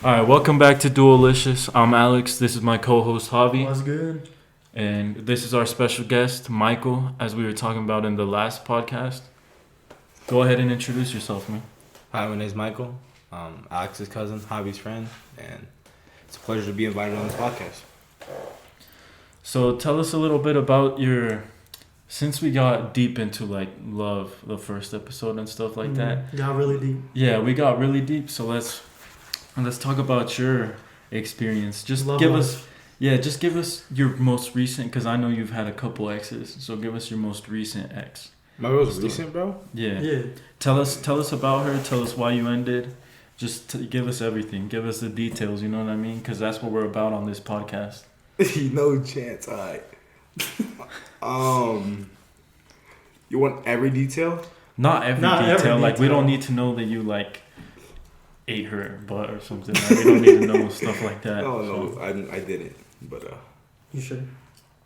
All right, welcome back to Duolicous. I'm Alex. This is my co-host Xavi. What's good? And this is our special guest, Michael, as we were talking about in the last podcast. Go ahead and introduce yourself, man. Hi, my name is Michael. Alex's cousin, Javi's friend, and it's a pleasure to be invited on this podcast. So tell us a little bit about since we got deep into like love, the first episode and stuff like that. Got really deep. Yeah, we got really deep. So let's talk about your experience. Just Love give life. just give us your most recent, because I know you've had a couple exes. So give us your most recent ex. My most recent, bro? Yeah. Tell us about her. Tell us why you ended. Just give us everything. Give us the details. You know what I mean? Because that's what we're about on this podcast. No chance, alright. You want every detail? Not every detail. Like, we don't need to know that you like ate her butt or something. Like, we don't need to know stuff like that. No, I didn't. But You should.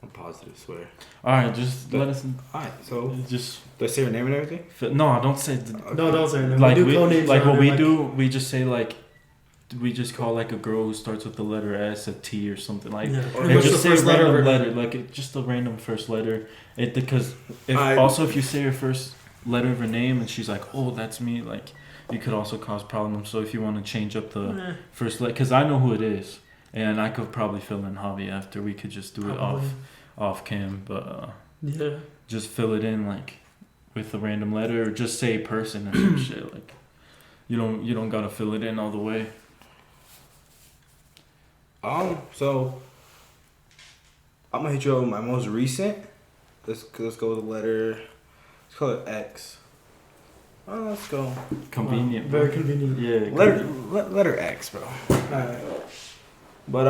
I'm positive, swear. All right, just let us. Alright, so Just do I say her name and everything? no, don't say. No, don't say that. Like we do code names. like what around we here, do, we just say like. We just call like a girl who starts with the letter S a T or something like. Yeah. And What's just the say first a random letter? letter, like just a random first letter. Because if you say her first letter of her name and she's like, oh, that's me, like you could also cause problems. So if you want to change up the first letter, because I know who it is, and I could probably fill in Javi after. We could just do it off cam, but yeah. just fill it in like with a random letter, or just say person or some shit. Like you don't gotta fill it in all the way. So I'm gonna hit you up with my most recent. Let's go with the letter. Let's call it X. Let's go. Convenient. Wow, very convenient. Yeah. Letter X, bro. Alright. But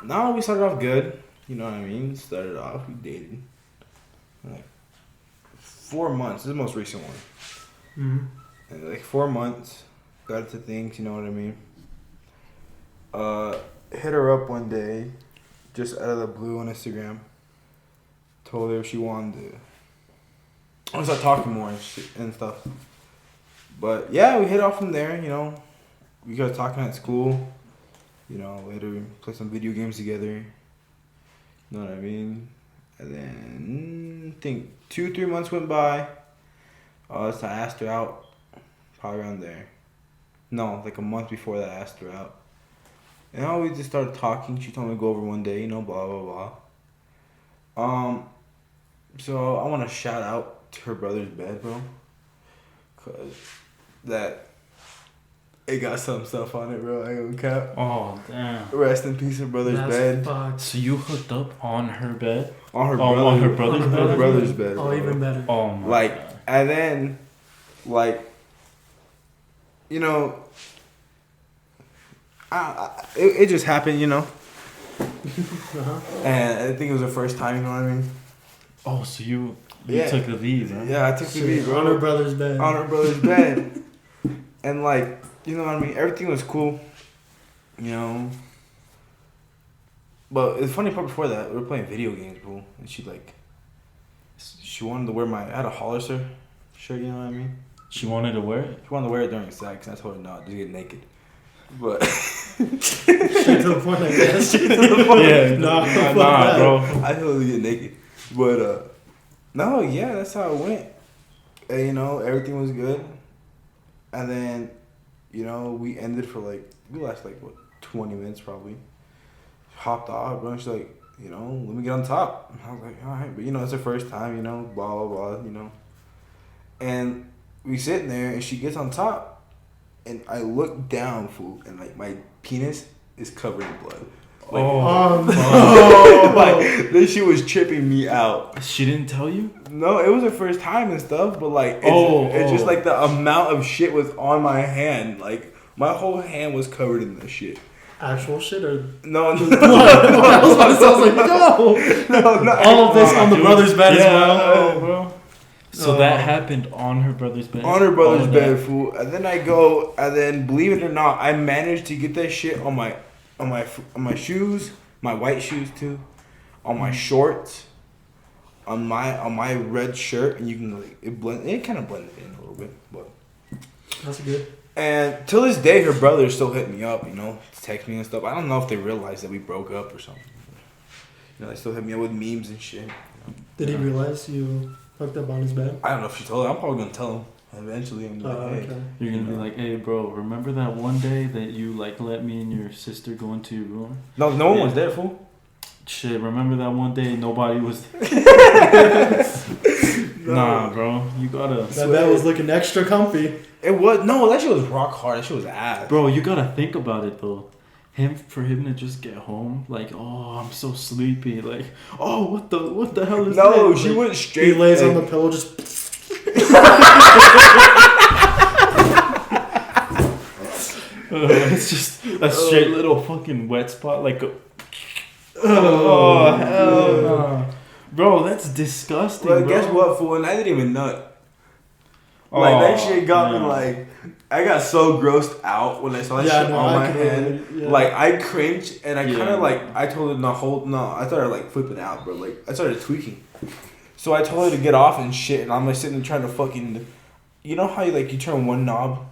now we started off good. You know what I mean? Started off, we dated. Like 4 months. This is the most recent one. Mm-hmm. And like 4 months. Got into things, you know what I mean? Hit her up one day, just out of the blue on Instagram. Told her if she wanted to. I start talking more and shit and stuff. But yeah, we hit off from there. You know, we got talking at school. You know, later play some video games together. You know what I mean? And then I think 2-3 months went by. So I asked her out, probably around there. No, like a month before that I asked her out. And we just started talking. She told me to go over one day, you know, blah, blah, blah. So I want to shout out to her brother's bed, bro. Because it got some stuff on it, bro. I ain't gonna cap. Oh, damn. Rest in peace, her brother's bed. Fucked. So you hooked up on her bed? On her brother's bed. Oh, bro. even better. Oh, my Like, God. and then, like, you know, it just happened, you know. Uh-huh. And I think it was the first time, you know what I mean? Oh, so you Yeah. took the lead, huh? Yeah, I took the lead, bro. On her brother's bed. On her brother's bed. And, like, you know what I mean? Everything was cool, you know. But the funny part before that, we were playing video games, bro. And she wanted to wear I had a Hollister shirt, you know what I mean? She wanted to wear it? She wanted to wear it during sex, and I told her no, just get naked. But Straight to the point, I guess. Straight to the point. Yeah, nah, bro. I told her to get naked. But no, yeah, that's how it went. And, you know, everything was good. And then, you know, we ended for we lasted 20 minutes probably. Hopped off, bro. She's like, you know, let me get on top. And I was like, all right, but you know, it's her first time, you know, blah, blah, blah, you know. And we sitting there, and she gets on top. And I look down, fool, and my penis is covered in blood. This shit was tripping me out. She didn't tell you? No, it was her first time and stuff, but it's just the amount of shit was on my hand. My whole hand was covered in this shit. Actual shit or No. I was like, no, all of this on the brother's bed as well. Bro. So that happened on her brother's bed? On her brother's bed, fool. And then I go, and then believe it or not, I managed to get that shit on my shoes, my white shoes too, on my shorts, on my red shirt, and you can it kind of blended in a little bit, but that's good. And till this day, her brother still hit me up, text me and stuff. I don't know if they realized that we broke up or something. They still hit me up with memes and shit. Did he realize you hooked up on his bed? I don't know if she told him. I'm probably gonna tell him eventually. I'm like, hey. Okay. You're gonna be like, hey, bro, remember that one day that you like let me and your sister go into your room? No one was there, fool. Shit, remember that one day nobody was Nah, bro, you gotta. That bed was looking extra comfy. It was that shit was rock hard. That shit was ass. Bro, you gotta think about it though. For him to just get home, like, oh, I'm so sleepy. Like, oh, what the hell is that? No, she went straight. He lays on the pillow, just. It's just a straight little fucking wet spot, like. Oh hell no. Bro, that's disgusting. Well, bro. Guess what, fool? And I didn't even nut. Like, that shit got me, like, I got so grossed out when I saw that shit on my hand. Yeah. Like, I cringed, and I kind of, like, I told her I started, like, flipping out, bro. Like, I started tweaking. So I told her to get off and shit, and I'm, like, sitting there trying to fucking, you know how, you turn one knob,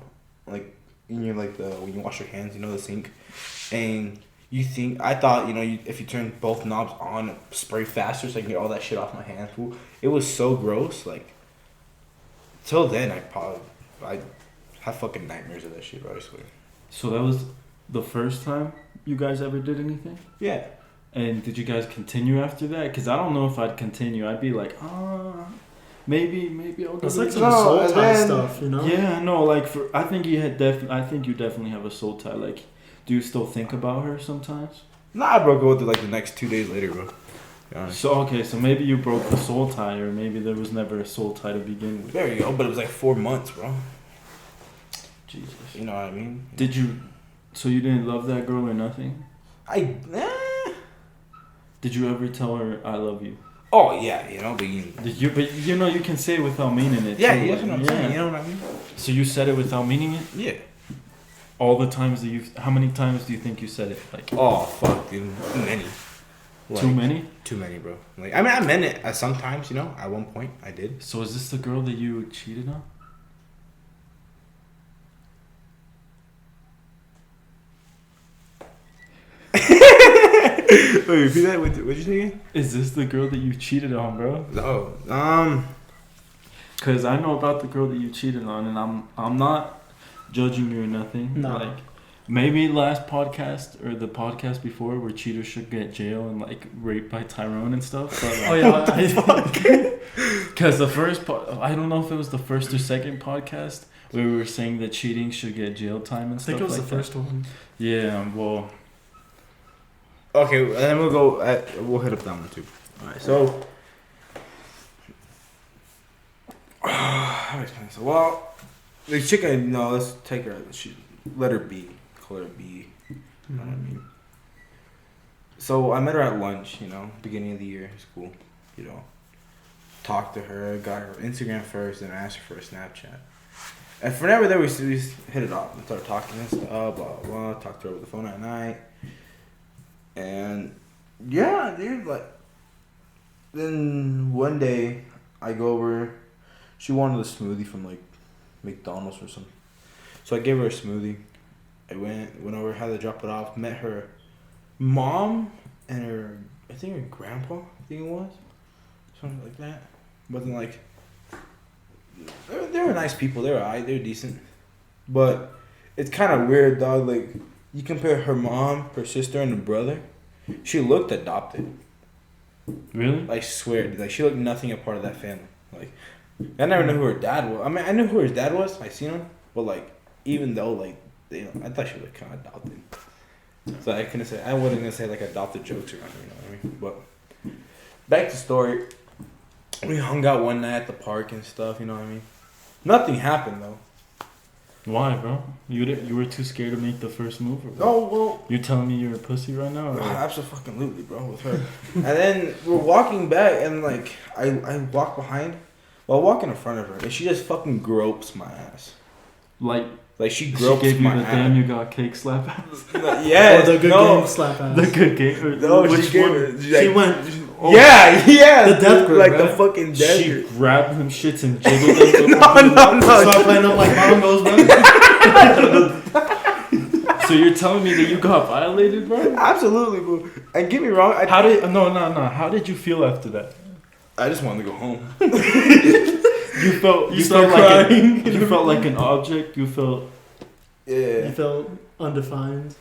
like, in your, like, when you wash your hands, the sink, and I thought, if you turn both knobs on, spray faster so I can get all that shit off my hands, fool. It was so gross, like, till then, I have fucking nightmares of that shit, bro, I swear. So that was the first time you guys ever did anything? Yeah. And did you guys continue after that? Because I don't know if I'd continue. I'd be like, maybe I'll do It's like it. some soul tie stuff, Yeah, no, like, I think you definitely have a soul tie. Like, do you still think about her sometimes? Nah, I broke up with her, like, the next 2 days later, bro. So maybe you broke the soul tie, or maybe there was never a soul tie to begin with. There you go, but it was like 4 months, bro. Jesus. You know what I mean? So you didn't love that girl or nothing? Did you ever tell her I love you? Oh, yeah, but you can say it without meaning it. Yeah, too. that's what I'm saying, you know what I mean? So you said it without meaning it? Yeah. All the times how many times do you think you said it? Like, oh, fuck, dude. Many. Like, too many? Too many, bro. Like, I mean, I meant it at sometimes, at one point I did. So is this the girl that you cheated on? Wait, repeat that? What'd you say again? Is this the girl that you cheated on, bro? No. Cause I know about the girl that you cheated on, and I'm not judging you or nothing. No. Like, maybe last podcast or the podcast before where cheaters should get jail and like raped by Tyrone and stuff. But, like, oh yeah. Cause the first I don't know if it was the first or second podcast where we were saying that cheating should get jail time and stuff. I think it was like the first one. Yeah. Well. Okay, and then we'll hit up that one too. Alright, so. How do I explain this? Well, the chick let's take her. Let her be. Call her B. You know what I mean? So I met her at lunch, beginning of the year. It's cool, Talked to her, got her Instagram first, and asked her for a Snapchat. And for never there, we hit it off. We started talking and stuff, blah, blah, blah. Talked to her over the phone at night. And, yeah, dude, like, then one day, I go over, she wanted a smoothie from, like, McDonald's or something. So I gave her a smoothie. I went over, had to drop it off, met her mom and her grandpa, I think it was. Something like that. Wasn't like, they were nice people, they were decent. But it's kind of weird, dog, like, you compare her mom, her sister, and her brother, she looked adopted. Really? I swear, like, she looked nothing a part of that family. Like, I never knew who her dad was. I mean, I knew who her dad was, I seen him, but, like, even though, like, I thought she looked kind of adopted. So I wasn't gonna say like adopted jokes or nothing, you know what I mean? But back to story. We hung out one night at the park and stuff, you know what I mean? Nothing happened though. Why, bro? You were too scared to make the first move? Or what? Oh well. You're telling me you're a pussy right now? Or Absolutely, bro, with her. And then we're walking back, and like I walk behind, well, I walk in front of her, and she just fucking gropes my ass. Like she gropes she gave my you the ass. damn you got cake slap ass? Yes, the good game slap ass. The good game? Which she one? She went. Oh. Yeah. The death grip, like right? the fucking death She grip. grabbed them shits and jiggled them. No. Start playing up like bongos, bro. So you're telling me that you got violated, bro? Absolutely, bro. And get me wrong. How did you feel after that? I just wanted to go home. You felt like an object. You felt Yeah. You felt undefined.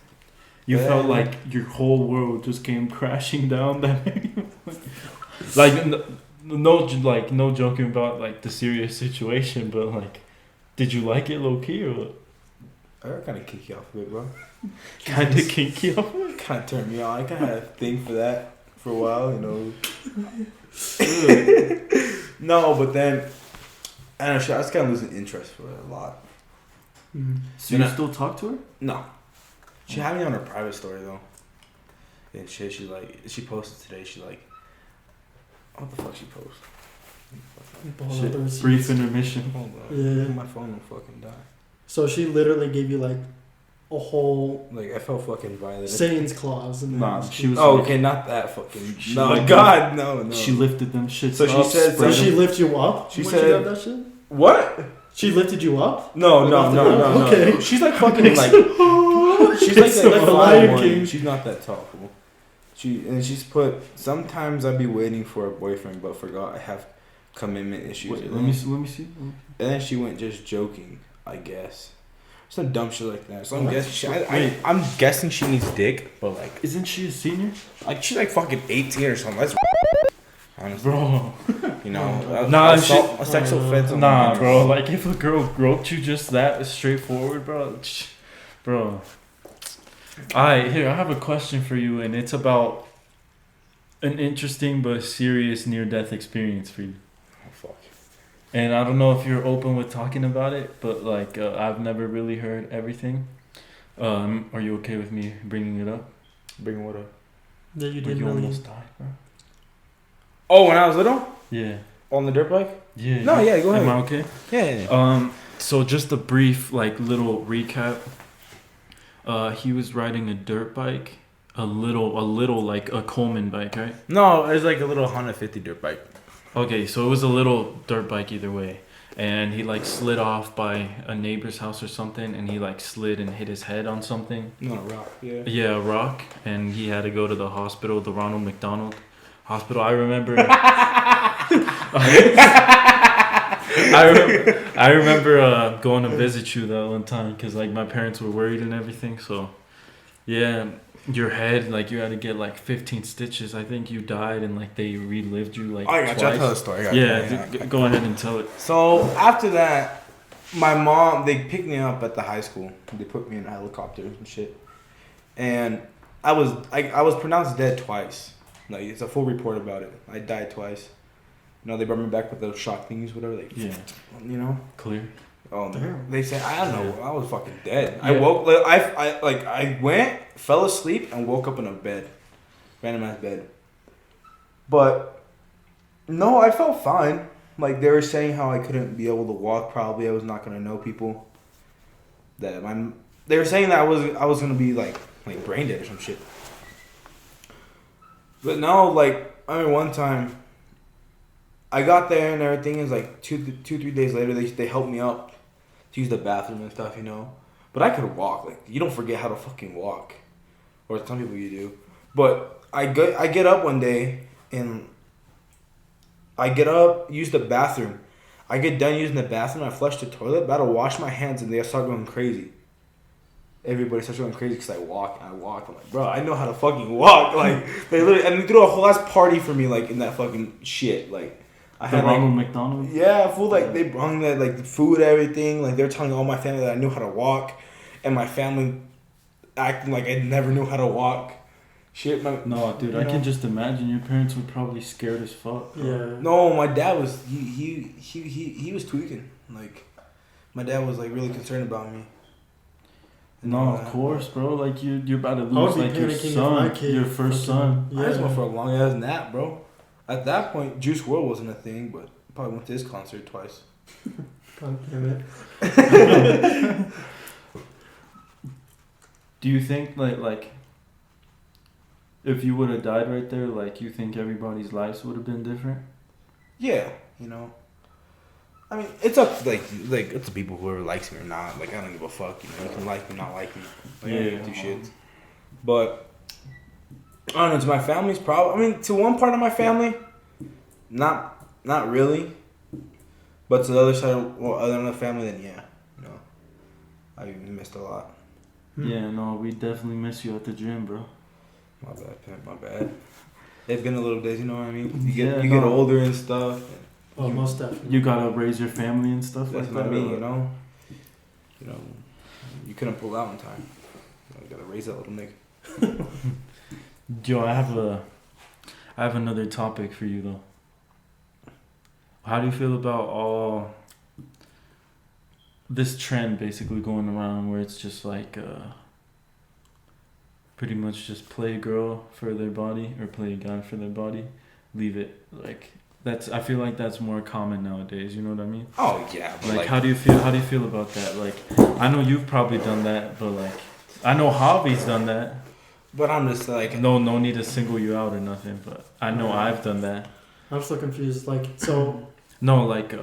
You felt like your whole world just came crashing down. Like no joking about like the serious situation, but like, did you like it low key or what? I got kind of kinky off of it, bro. Kind of kinky off. Kind of turned me on. I kind of had a thing for that for a while, you know. No, but then I don't know. I was kind of losing interest for it a lot. Mm. So you still talk to her? No. She had me on her private story though. And shit, she posted today. She like, what the fuck she posted? Shit, brief intermission. Hold on. Yeah. My phone will fucking die. So she literally gave you like a whole Like I felt fucking violated. Satan's clause. And Nah, she was. Oh, like, okay, not that fucking. She No, like- God, no. She lifted them shits. So she up, said- So spread she them. lift you up? She when said- she got that shit? What? She lifted you up? No. Okay. She's like fucking like. She's like So that the Lion 5'1". King. She's not that tall. Fool. She's put. Sometimes I'd be waiting for a boyfriend, but forgot I have commitment issues. Wait, let me see. And then she went just joking, I guess. Some dumb shit like that. So I'm What? guessing. I'm guessing she needs dick, but like, Isn't she a senior? like she's like fucking 18 or something. That's honestly, Bro. you know, Nah, a sexual offense. on Nah, my bro. Like if a girl groped you just that straightforward, bro. Alright, here I have a question for you, and it's about an interesting but serious near-death experience for you. Oh, fuck. And I don't know if you're open with talking about it, but like I've never really heard everything. Are you okay with me bringing it up? Bring what up? That you Like didn't you really. almost died, bro. Oh, when I was little, Yeah. on the dirt bike. Yeah. No, yeah, go ahead. Am I okay? Yeah. So just a brief like little recap. He was riding a dirt bike, a little like a Coleman bike, right? No, it was like a little Honda 50 dirt bike. Okay, so it was a little dirt bike either way, and he like slid off by a neighbor's house or something, and he like slid and hit his head on something. No, rock. Yeah. Yeah, a rock, and he had to go to the hospital, the Ronald McDonald Hospital. I remember. I remember going to visit you that one time because like my parents were worried and everything. So, yeah, your head like you had to get like 15 stitches. I think you died and like they relived you like I got you. I'll twice. tell the story. Go ahead and tell it. So after that, my mom, they picked me up at the high school. They put me in a helicopter and shit. And I was pronounced dead twice. Like it's a full report about it. I died twice. You know, they brought me back with those shock things, whatever. Like, Yeah, you know. clear. Damn. They said I don't know. I was fucking dead. Yeah. I woke. I went, fell asleep, and woke up in a bed, random ass bed. But no, I felt fine. Like they were saying how I couldn't be able to walk. Probably I was not gonna know people. They were saying that I was gonna be like brain dead or some shit. But no, like I mean, one time I got there and everything is like 3 days later they helped me up to use the bathroom and stuff, you know. But I could walk. Like you don't forget how to fucking walk, or some people you do. But I get up one day and I get up, use the bathroom. I get done using the bathroom. I flush the toilet, about to wash my hands, and they start going crazy. Everybody starts going crazy because I walk. I'm like, bro, I know how to fucking walk. Like they literally, and they threw a whole ass party for me, like in that fucking shit. Like I The had Ronald like, McDonald. yeah, food. Like they brought that like the food, everything. Like they're telling all my family that I knew how to walk, and my family acting like I never knew how to walk. Shit, No, dude, I can just imagine your parents were probably scared as fuck. Yeah. No, my dad was he was tweaking. Like my dad was like really concerned about me. No, of course, bro. Like you're about to I would lose be like your panicking if son, my kid your first fucking- son. I just went for a long ass nap, bro. At that point, Juice WRLD wasn't a thing, but probably went to his concert twice. God damn it. Do you think like if you would have died right there, like you think everybody's lives would have been different? Yeah, you know. I mean, it's up to, like it's the people whoever likes me or not. Like, I don't give a fuck. You know, you can like me, not like me. Like, I don't give two shits. But I don't know. To my family's problem. I mean, to one part of my family, not really. But to the other side, other than the family, then yeah, you know, I missed a lot. Yeah, no, we definitely miss you at the gym, bro. My bad, Pimp. My bad. It's been a little days, you know what I mean. You get older and stuff. Oh, most definitely. You gotta raise your family and stuff. That's like what I that. mean, you know. You couldn't pull out in time. You gotta raise that little nigga. Yo, I have another topic for you though. How do you feel about all this trend basically going around where it's just like pretty much just play a girl for their body or play a guy for their body, leave it like I feel like that's more common nowadays. You know what I mean? Oh yeah. Like how do you feel about that? Like I know you've probably done that, but like I know Javi's done that. But I'm just like no need to single you out or nothing, but I know I've done that. I'm still confused. Like so. No, like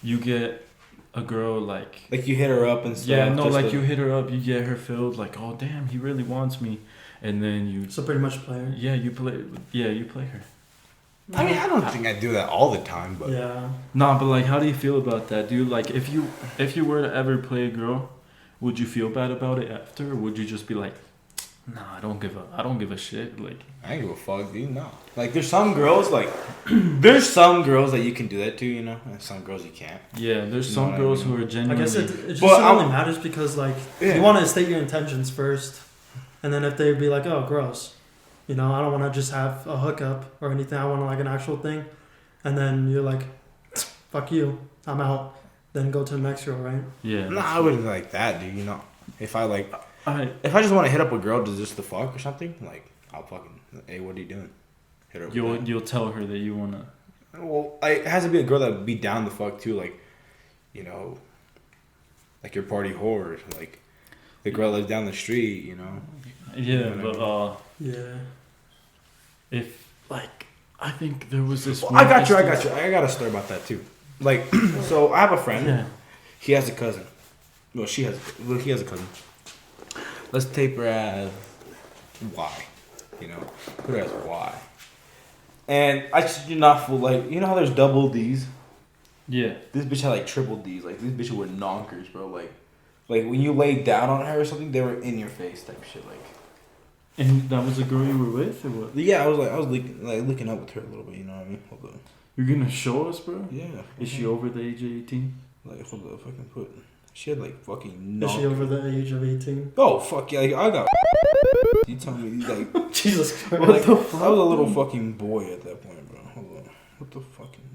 you get a girl like you hit her up and stuff. Yeah, no, like you hit her up, you get her filled like, oh damn, he really wants me, and then you. So pretty much play her. Yeah, you play her. I mean, I don't think I do that all the time, but yeah. Nah, but like, how do you feel about that, dude? Like, if you were to ever play a girl, would you feel bad about it after, or would you just be like, nah, I don't give a shit. Like, I ain't give a fuck, dude. No. Like, there's some girls that you can do that to, you know, and some girls you can't. Yeah, there's some girls who are genuinely. I guess it just only matters because like you want to state your intentions first, and then if they be like, oh, gross, you know, I don't want to just have a hookup or anything. I want like an actual thing, and then you're like, fuck you, I'm out. Then go to the next girl, right? Yeah. No, I wouldn't like that, dude. You know, if I just want to hit up a girl to just the fuck or something, like I'll fucking, hey, what are you doing? Hit her. You'll tell her that you wanna. Well, it has to be a girl that would be down the fuck too, like, you know, like your party whore, like the girl that lives down the street, you know. Yeah, you know but yeah. If like I think there was this. Well, I got you. I got a story about that too. Like, so I have a friend. Yeah. He has a cousin. Well, he has a cousin. Let's tape her as Y. You know, put her as Y. And I just do not feel like, you know how there's double D's? Yeah. This bitch had like triple D's. Like, these bitches were knockers, bro. Like when you laid down on her or something, they were in your face type shit. Like. And that was a girl you were with, or what? Yeah, I was looking up with her a little bit. You know what I mean? Hold on. You're gonna show us, bro? Yeah. Is she over the age of 18? Like, hold up, fucking put. She had like fucking. Is she over the age of 18? Oh fuck yeah! Like, I got. You tell me like. Jesus Christ! What the fuck? I was a little fucking boy at that point, bro. Hold on. What the fucking.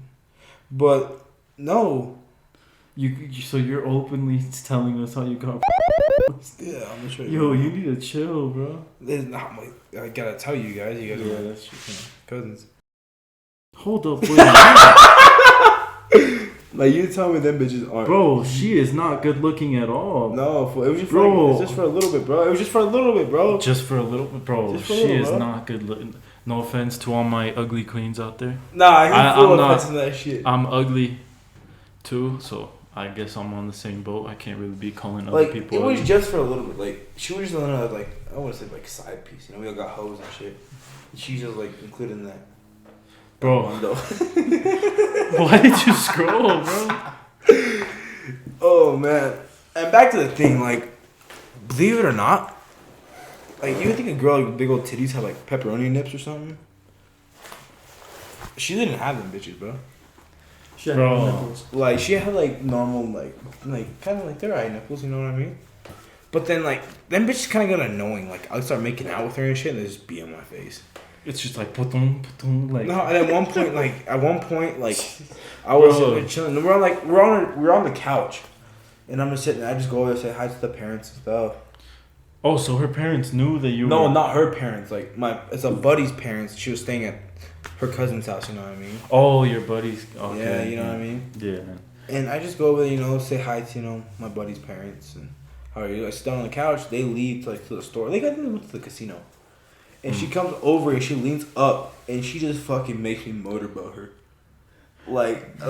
But no. So you're openly telling us how you got. Yeah, I'm gonna show you. Yo, you need to chill, bro. It's not my. I gotta tell you guys. You guys are that's true. cousins. Hold up, wait. Like, you tell me them bitches aren't. Bro, she is not good looking at all. No, it was just for a little bit, bro. It was just for a little bit, bro. Just for a little bit, bro. She is not good looking. No offense to all my ugly queens out there. Nah, I'm not offense to that shit. I'm ugly too, so I guess I'm on the same boat. I can't really be calling other people it was ugly. just for a little bit. Like, she was just another, like, I want to say, like, side piece. You know, we all got hoes and shit. She's just, like, included in that. Bro. Why did you scroll, bro? Oh, man. And back to the thing, like, believe it or not, like, you would think a girl with big old titties have, like, pepperoni nips or something? She didn't have them bitches, bro. She had nipples. Like, she had, like, normal, like kind of like their eye nipples, you know what I mean? But then, like, them bitches kind of got annoying. Like, I'd start making out with her and shit, and they just be on my face. It's just like, putum, like. No, and at one point, I was chilling. We're on the couch, and I'm just sitting. I just go over there, say hi to the parents and stuff. Oh, so her parents knew that you. No, were... not her parents. Like it's a buddy's parents. She was staying at her cousin's house. You know what I mean? Oh, your buddies. Okay. Yeah, you know what I mean. Yeah. And I just go over there, you know, say hi to my buddy's parents and how are you? I sit down on the couch. They leave to the store. They went to the casino. And she comes over and she leans up and she just fucking makes me motorboat her.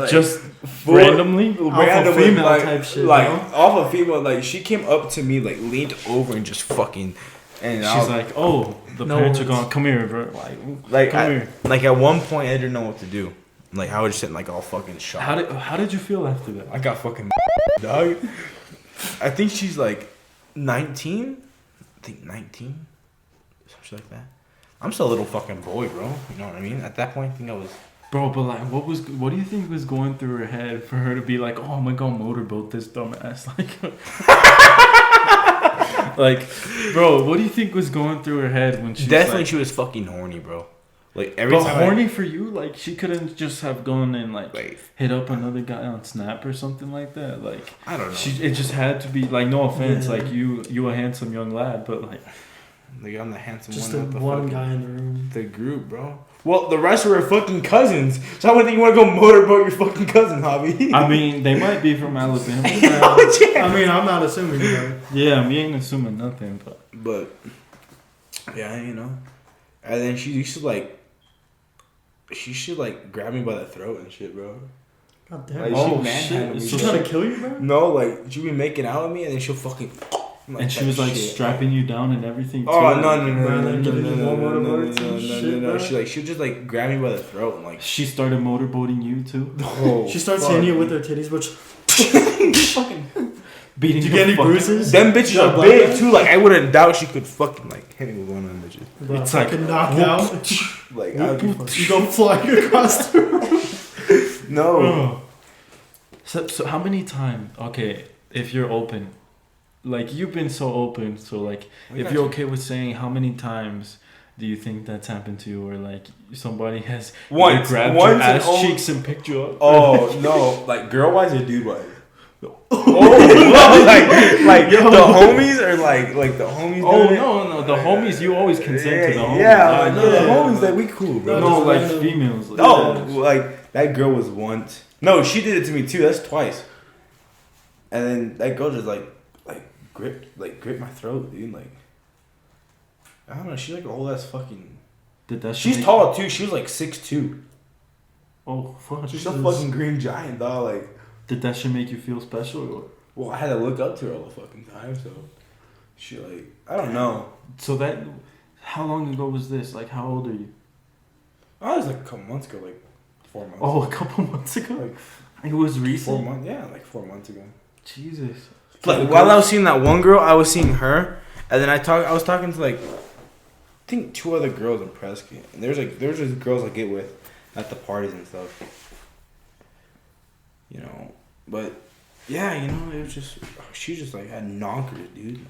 just randomly off of female type shit, off of female. Like she came up to me, like leaned over and just fucking. And she's like, "Oh, the parents are gone. Come here, bro. Come here." Like at one point, I didn't know what to do. Like I was just sitting like all fucking shocked. How did you feel after that? I got fucking dog. I think she's like 19. I think 19, something like that. I'm still a little fucking boy, bro. You know what I mean? At that point, I think I was. Bro, but like, what do you think was going through her head for her to be like, "Oh, I'm gonna go motorboat this dumbass"? Like, bro, what do you think was going through her head when she? Definitely, like, she was fucking horny, bro. Like every but time. Horny for you? Like she couldn't just have gone and like hit up another guy on Snap or something like that. Like I don't know. It just had to be like, no offense, like you a handsome young lad, but like I'm the handsome just one. Just the one guy in the room. The group, bro. Well, the rest were fucking cousins. So I wouldn't think you want to go motorboat your fucking cousin, Javi. I mean, they might be from Alabama. I mean, I'm not assuming. Yeah, we ain't assuming nothing, but yeah, you know. And then she used to like. She should like grab me by the throat and shit, bro. God damn. Like, shit. She's trying to kill you, bro? No, like she'll be making out with me and then she'll fucking. Like, and she was like strapping you down and everything. Too. Oh no! She'll just like grab me by the throat and like. She started motorboating you too. Oh, she starts hitting you with her titties, which fucking beating. Did you get any bruises? Them bitches are big too. Like I wouldn't doubt she could fucking like hit me with one of them bitches. Bro, it's like a knockout. Like you go flying across the room. No. So how many times? Okay, if you're open. Like, you've been so open, so, like, if you're okay with saying how many times do you think that's happened to you, or, like, somebody has grabbed your ass cheeks and picked you up? Oh, no. Like, girl-wise or dude-wise? Oh, like the homies, or, like the homies no. The homies, you always consent to the homies. Yeah, the homies, like, we cool, bro. No, like, females. Like, like, that girl was once. No, she did it to me, too. That's twice. And then that girl just, grip my throat, dude. Like, I don't know. She's like old ass fucking. She's tall too. She was like 6'2". Oh fuck! She's a fucking green giant, dog. Like, did that shit make you feel special? Or? Well, I had to look up to her all the fucking time. So she like, I don't know. So how long ago was this? Like, how old are you? I was like a couple months ago, like 4 months. Oh, a couple months ago. Like, it was recent. 4 months. Yeah, like 4 months ago. Jesus. Like while I was seeing that one girl, I was seeing her, and then I was talking to like, I think 2 other girls in Prescott, and there's just girls I get with at the parties and stuff. You know, but yeah, you know, it was just she just like had knockers, dude.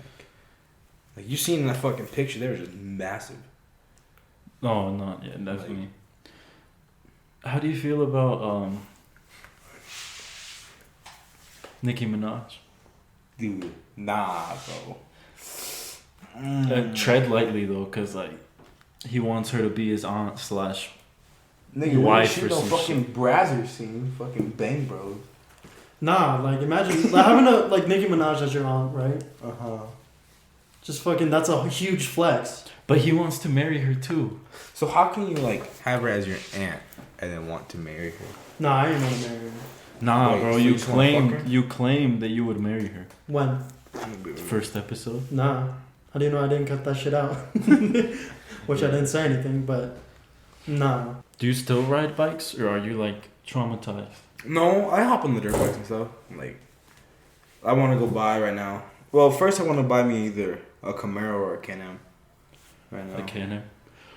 Like you seen that fucking picture, they were just massive. Oh no, yeah, definitely. Like, how do you feel about Nicki Minaj? Dude, nah, bro. Tread lightly though, cause like he wants her to be his aunt / nigga, wife or some fucking shit. Brazzers scene, fucking bang bros. Nah, like imagine like, having a like Nicki Minaj as your aunt, right? Just fucking, that's a huge flex. But he wants to marry her too. So how can you like have her as your aunt and then want to marry her? Nah, I ain't gonna marry her. Nah, wait, bro, so you claimed that you would marry her. When? First episode? Nah. How do you know I didn't cut that shit out? Which I didn't say anything, but nah. Do you still ride bikes, or are you like traumatized? No, I hop on the dirt bikes and stuff. Like, I want to go buy right now. Well, first I want to buy me either a Camaro or a Can-Am. Right now. A Can-Am?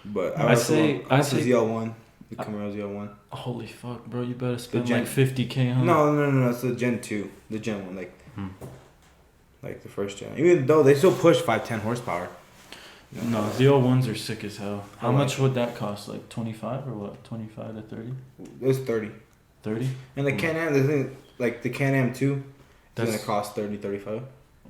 But I say ZL1. The Camaro ZL1. Holy fuck, bro! You better spend like $50,000 on. No. It's the Gen 2, the Gen 1, like the first gen. Even though they still push 510 horsepower. No, ZL1s are sick as hell. How much would that cost? Like 25 or what? 25 to 30? It's 30. 30? And the Can-Am, the thing, like the Can-Am 2, it's gonna cost 30, 35.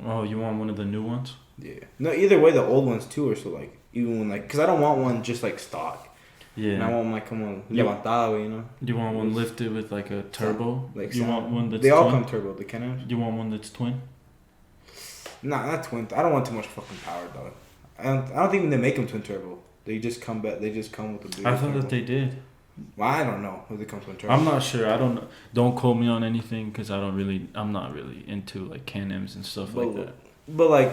Oh, you want one of the new ones? Yeah. No, either way, the old ones too are so like even when like, cause I don't want one just like stock. Yeah. And I want one like come on, levantado, you know. You want one lifted with like a turbo? Like you want one that's they all twin? come turbo. The Can-Ams. You want one that's twin? Nah, not twin. I don't want too much fucking power, dog. I don't think they make them twin turbo. They just come back. They just come with the big. I thought that they did. Well, I don't know who the comes from. I'm not sure. I don't know. Don't quote me on anything because I'm not really into like Can-Ms and stuff like that. But like,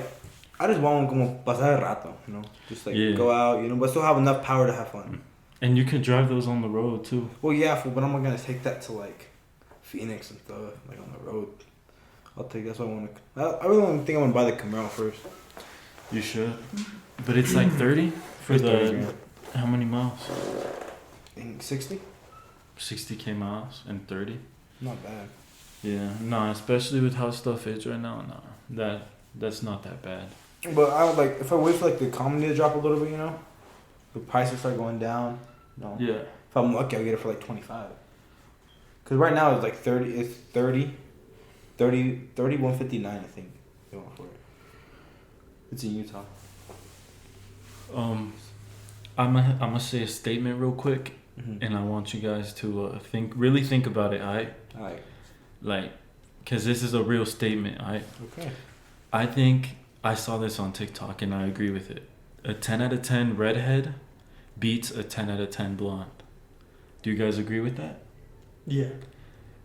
I just want como pasar el rato, you know, just like go out, you know, but still have enough power to have fun. And you can drive those on the road too. Well, yeah, but I'm gonna take that to like Phoenix and stuff, like on the road. I'll take that's what I want to. I really don't think I want to buy the Camaro first. You should, but it's like 30 for It's the 30, how many miles? I think 60. 60K miles and 30. Not bad. Yeah, no, especially with how stuff is right now. No, that's not that bad. But I would like if I wait for like the economy to drop a little bit, you know, the prices start going down. No. Yeah. If I'm lucky, I'll get it for like 25. Cause right now it's like 30. It's 159. I think they want for it. It's in Utah. I'm gonna say a statement real quick, and I want you guys to really think about it. Alright. Like, cause this is a real statement. Alright. Okay. I think I saw this on TikTok and I agree with it. A 10 out of 10 redhead beats a 10 out of 10 blonde. Do you guys agree with that? Yeah.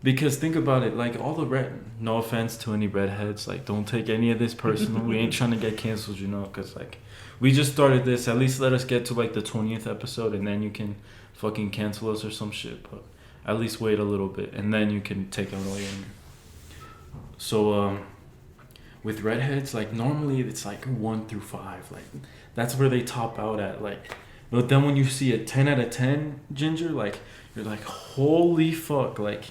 Because think about it, like all the no offense to any redheads, like don't take any of this personal. We ain't trying to get canceled, you know, because like we just started this. At least let us get to like the 20th episode and then you can fucking cancel us or some shit. But at least wait a little bit and then you can take out all your anger. So, with redheads, like normally it's like 1 through 5, like that's where they top out at, like. But then when you see a 10 out of 10 ginger, like you're like, holy fuck, like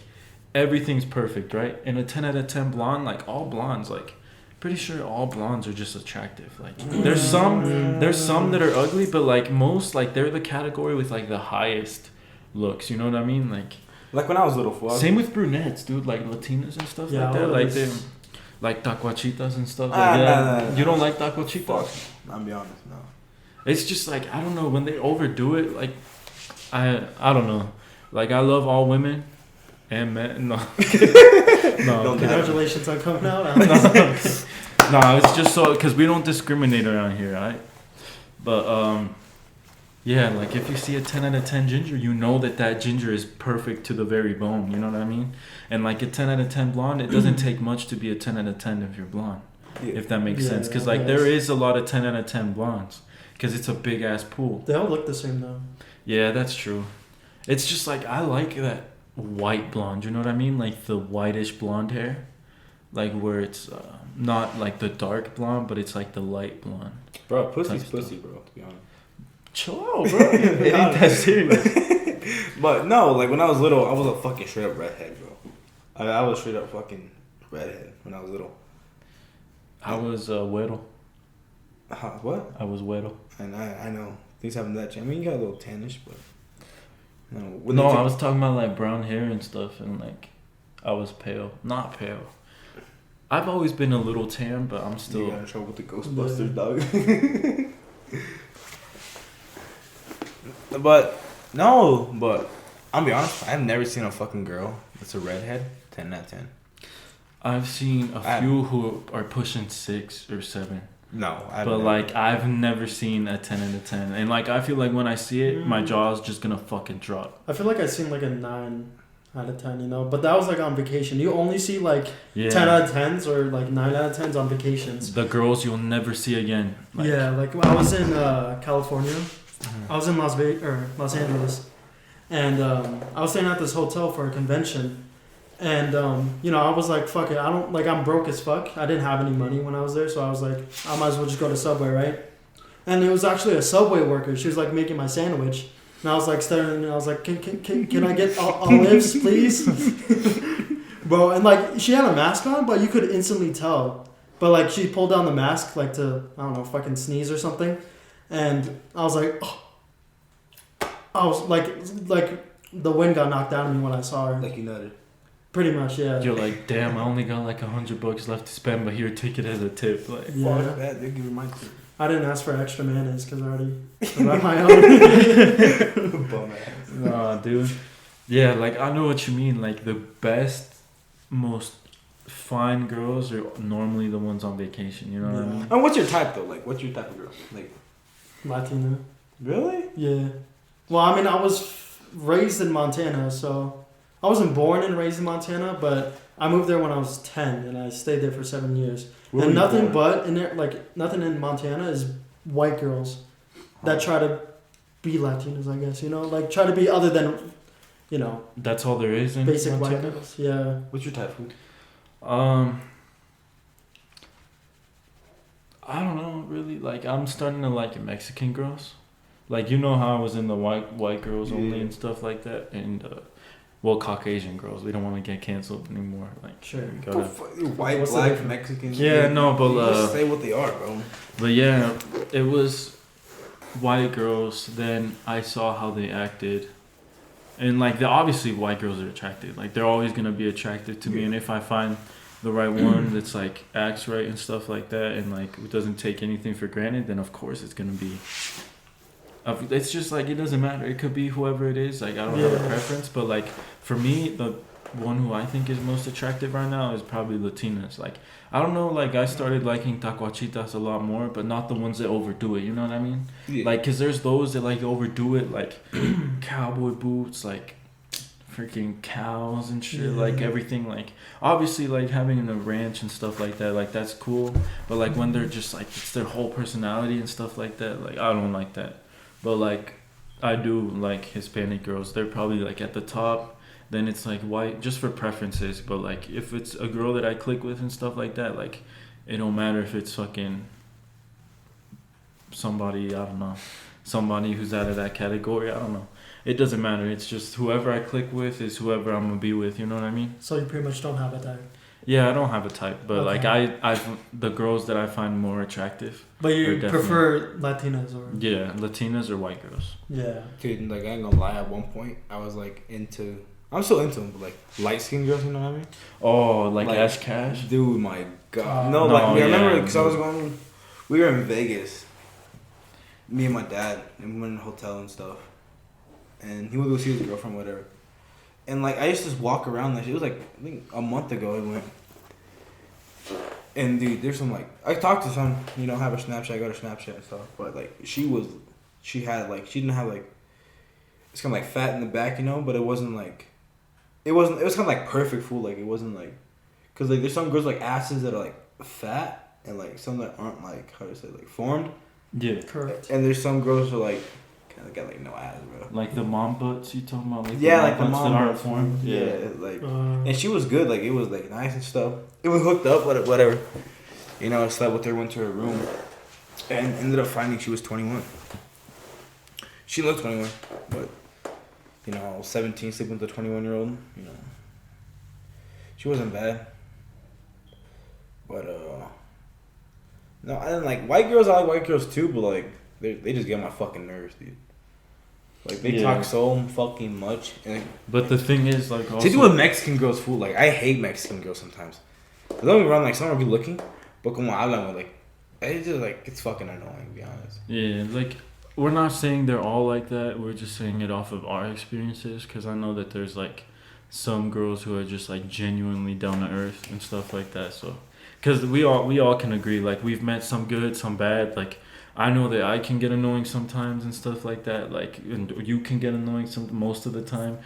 everything's perfect, right? And a 10 out of 10 blonde, like all blondes, like pretty sure all blondes are just attractive. Like there's some that are ugly, but like most, like they're the category with like the highest looks. You know what I mean? Like when I was little, same with brunettes, dude. Like Latinas and stuff like that. Like they. Like taquachitas and stuff like that. No. You don't like taquachitas? Fuck. I'll be honest, no. It's just like, I don't know, when they overdo it, like, I don't know. Like, I love all women and men. No. No. Congratulations on coming out. No, it's just so, because we don't discriminate around here, right? But, yeah, like, if you see a 10 out of 10 ginger, you know that ginger is perfect to the very bone, you know what I mean? And, like, a 10 out of 10 blonde, it doesn't take much to be a 10 out of 10 if you're blonde, if that makes sense. Because, like, there is a lot of 10 out of 10 blondes, because it's a big-ass pool. They all look the same, though. Yeah, that's true. It's just, like, I like that white blonde, you know what I mean? Like, the whitish blonde hair. Like, where it's not, like, the dark blonde, but it's, like, the light blonde. Bro, pussy's pussy, bro, to be honest. Chill out, bro. It ain't that serious. But no, like when I was little, I was a fucking straight up redhead, bro. I was straight up fucking redhead when I was little. I was güero. What? I was güero. And I know things haven't that changed. I mean, you got a little tannish, but no. I was talking about like brown hair and stuff, and like I was pale, not pale. I've always been a little tan, but I'm still. You got in trouble with the Ghostbusters, dog. But I'll be honest, I've never seen a fucking girl that's a redhead 10 out of 10. I've seen a few who are pushing 6 or 7. No, I've never seen a 10 out of 10. And like I feel like when I see it, my jaw's just gonna fucking drop. I feel like I've seen like a 9 out of 10, you know, but that was like on vacation. You only see like 10 out of 10s or like 9 out of 10s on vacations. The girls you'll never see again. Like, yeah, like when I was in California. I was in Los Angeles, and I was staying at this hotel for a convention, and you know, I was like, fuck it, I'm broke as fuck. I didn't have any money when I was there, so I was like, I might as well just go to Subway, right? And it was actually a Subway worker. She was like making my sandwich, and I was like staring, and I was like, can I get olives, please? Bro, and like she had a mask on, but you could instantly tell. But like she pulled down the mask like to, I don't know, fucking sneeze or something. And I was like, oh. I was like the wind got knocked out of me when I saw her. Like you nutted. Pretty much, yeah. You're like, damn, I only got like $100 left to spend, but here, take it as a tip. Like, yeah. Fuck that, they give me my tip. I didn't ask for extra mayonnaise because I already got my own. Bum ass. Nah, dude. Yeah, like I know what you mean. Like the best, most fine girls are normally the ones on vacation. You know what I mean? And what's your type though? Like, what's your type of girl? Like. Latina. Really? Yeah. Well, I mean, I was raised in Montana, so I wasn't born and raised in Montana, but I moved there when I was 10, and I stayed there for 7 years. Where and were you nothing born? but in there, like nothing in Montana is white girls that try to be Latinas, I guess. You know, like try to be other than, you know, That's all there is in basic white Montana? girls. Yeah. What's your type of food? I don't know really. Like I'm starting to like Mexican girls. Like you know how I was in the white girls only and stuff like that, and well Caucasian girls. We don't want to get canceled anymore. Like Sure. we gotta, White, What's the black, difference? Mexican. yeah, no, but Just say what they are, bro. but yeah, it was white girls. Then I saw how they acted, and like obviously white girls are attractive. Like they're always gonna be attractive to me, and if I find the right one that's like acts right and stuff like that, and like it doesn't take anything for granted, then of course it's gonna be. It's just like it doesn't matter. It could be whoever it is. Like I don't have a preference, but like for me, the one who I think is most attractive right now is probably Latinas. Like I don't know. Like I started liking tacuachitas a lot more, but not the ones that overdo it. You know what I mean? Yeah. Like, cause there's those that like overdo it, like cowboy boots, like freaking cows and shit, like everything, like obviously like having a ranch and stuff like that, like that's cool, but like when they're just like it's their whole personality and stuff like that, like I don't like that. But like I do like Hispanic girls. They're probably like at the top, then it's like white just for preferences, but like if it's a girl that I click with and stuff like that, like it don't matter if it's fucking somebody, I don't know, somebody who's out of that category, I don't know. It doesn't matter. It's just whoever I click with is whoever I'm gonna be with. You know what I mean? So you pretty much don't have a type. Yeah, I don't have a type, but Okay. like I the girls that I find more attractive. But you Or definitely. prefer Latinas or Yeah, Latinas or white girls. yeah. Dude, like I ain't gonna lie. At one point, I was like into. I'm still into them, but like light skinned girls. You know what I mean? Oh, like Like, Ash Cash. Dude, my God. No, No, like I yeah, remember because I dude. was going. We were in Vegas. Me and my dad, and we went in a hotel and stuff. And he would go see his girlfriend, whatever. And like I used to just walk around. Like it was like I think a month ago. I went. And dude, there's some like I talked to some, you know, have a Snapchat, go to Snapchat and stuff. But like she didn't have like it's kind of like fat in the back, you know, but it wasn't like it was kind of like perfect food. Like it wasn't like because like there's some girls like asses that are like fat and like some that aren't like how do you say like formed. Yeah. Correct. And there's some girls who are like kind of got like no ass, bro. Like the mom butts you talking about? Like Yeah, like the butts mom that aren't butts. formed. Yeah, like Uh, and she was good. Like it was like nice and stuff. It was hooked up, whatever. You know, I slept with her, went to her room, and ended up finding she was 21. She looked 21, but you know, I was 17 sleeping with a 21-year-old. You know, she wasn't bad. But no, I didn't like white girls. I like white girls too, but like they just get on my fucking nerves, dude. Like they talk so fucking much, and But the thing is, like, also, to do with Mexican girls' food, like I hate Mexican girls sometimes. Don't get me wrong, like some will be looking, but como hablan, like it's just like it's fucking annoying, to be honest. yeah, like we're not saying they're all like that. We're just saying it off of our experiences, because I know that there's like some girls who are just like genuinely down to earth and stuff like that. So, because we all can agree, like we've met some good, some bad. Like I know that I can get annoying sometimes and stuff like that. Like and you can get annoying most of the time.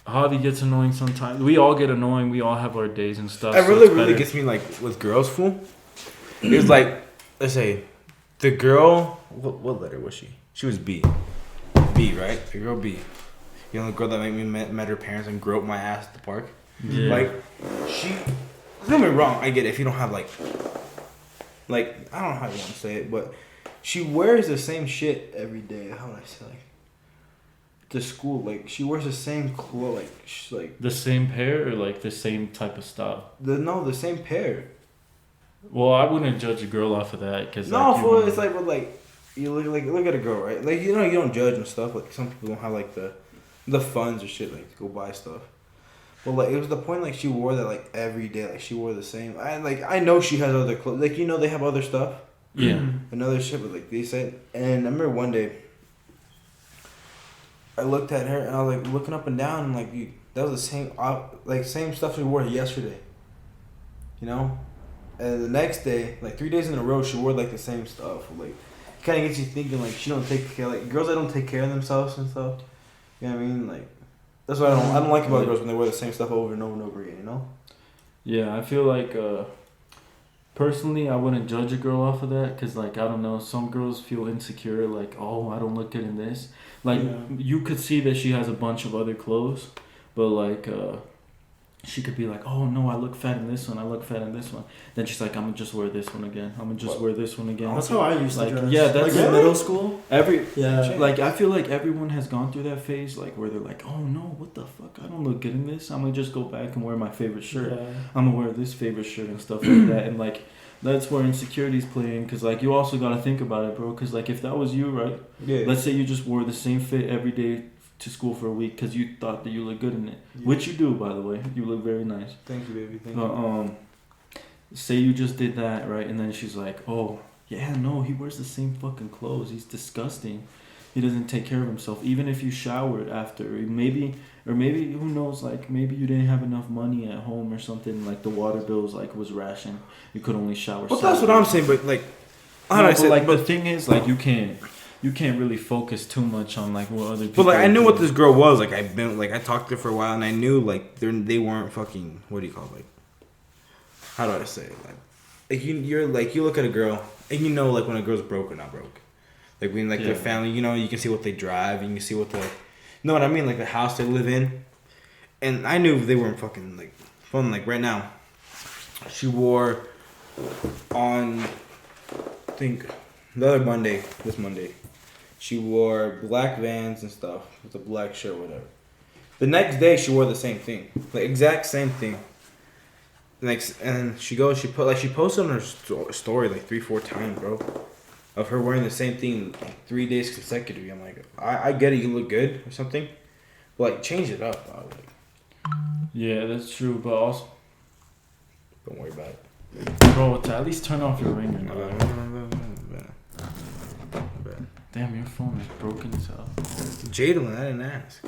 Javi gets annoying sometimes. We all get annoying. We all have our days and stuff. It so really it's better. gets me like with girls' food. It's like let's say the girl. What letter was she? She was B. B, right? The girl B. You know the girl that made me met her parents and groped my ass at the park. Yeah. Like she. Don't get me wrong. I get it if you don't have like I don't know how you want to say it, but she wears the same shit every day. How would I say like to school? Like she wears the same clothes. Like she's like The same pair or like the same type of style? the same pair. Well, I wouldn't judge a girl off of that because No, fool. It's like, but like you look at a girl, right? Like you know you don't judge and stuff. Like some people don't have like the funds or shit like to go buy stuff. But like it was the point like she wore that like every day. Like she wore the same. I know she has other clothes. Like you know they have other stuff. Yeah. Another shit, but like they said, and I remember one day I looked at her and I was like looking up and down and like that was the same stuff she wore yesterday, you know, and the next day like 3 days in a row she wore like the same stuff. Like kind of gets you thinking like she don't take care, like girls that don't take care of themselves and stuff, You know what I mean? Like, that's what I don't like about girls when they wear the same stuff over and over and over again. You know? Yeah, I feel like personally, I wouldn't judge a girl off of that because, like, I don't know, some girls feel insecure, like, oh, I don't look good in this. Like, you could see that she has a bunch of other clothes, but, like, she could be like, oh, no, I look fat in this one, I look fat in this one. Then she's like, I'm going to just wear this one again. I'm going to just wear this one again. That's how I used to dress. Yeah, that's like in middle school. Like, I feel like everyone has gone through that phase, like, where they're like, oh, no, what the fuck? I don't look good in this. I'm going to just go back and wear my favorite shirt. Yeah. I'm going to wear this favorite shirt and stuff like that. And, like, that's where insecurities play in. Because, like, you also got to think about it, bro. Because, like, if that was you, right? Yeah. Let's say you just wore the same fit every day to school for a week because you thought that you look good in it. Yeah. Which you do, by the way. You look very nice. Thank you, baby. Thank you. Say you just did that, right? And then she's like, oh, yeah, no, he wears the same fucking clothes. He's disgusting. He doesn't take care of himself. Even if you showered after. Or maybe, who knows, like, maybe you didn't have enough money at home or something. Like, the water bills, like, was ration. You could only shower. Well, that's what I'm saying, but, like... the thing is, like, you can't really focus too much on like what other people. But like I knew what this girl was. Like I talked to her for a while, and I knew like they weren't fucking. What do you call it? Like, how do I say it? Like you look at a girl and you know like when a girl's broke or not broke. Like when like their family, you know, you can see what they drive, and you can see what know what I mean? Like the house they live in. And I knew they weren't fucking like fun. Like right now, she wore on I think the other Monday, this Monday. She wore black Vans and stuff with a black shirt, whatever. The next day, she wore the same thing, the exact same thing. And she posted on her story like 3-4 times, bro, of her wearing the same thing like 3 days consecutively. I'm like, I get it, you look good or something, but like change it up, bro. Like, yeah, that's true, but also don't worry about it, bro. To at least turn off your ringer. Damn, your phone is broken as hell. Jadalyn, I didn't ask.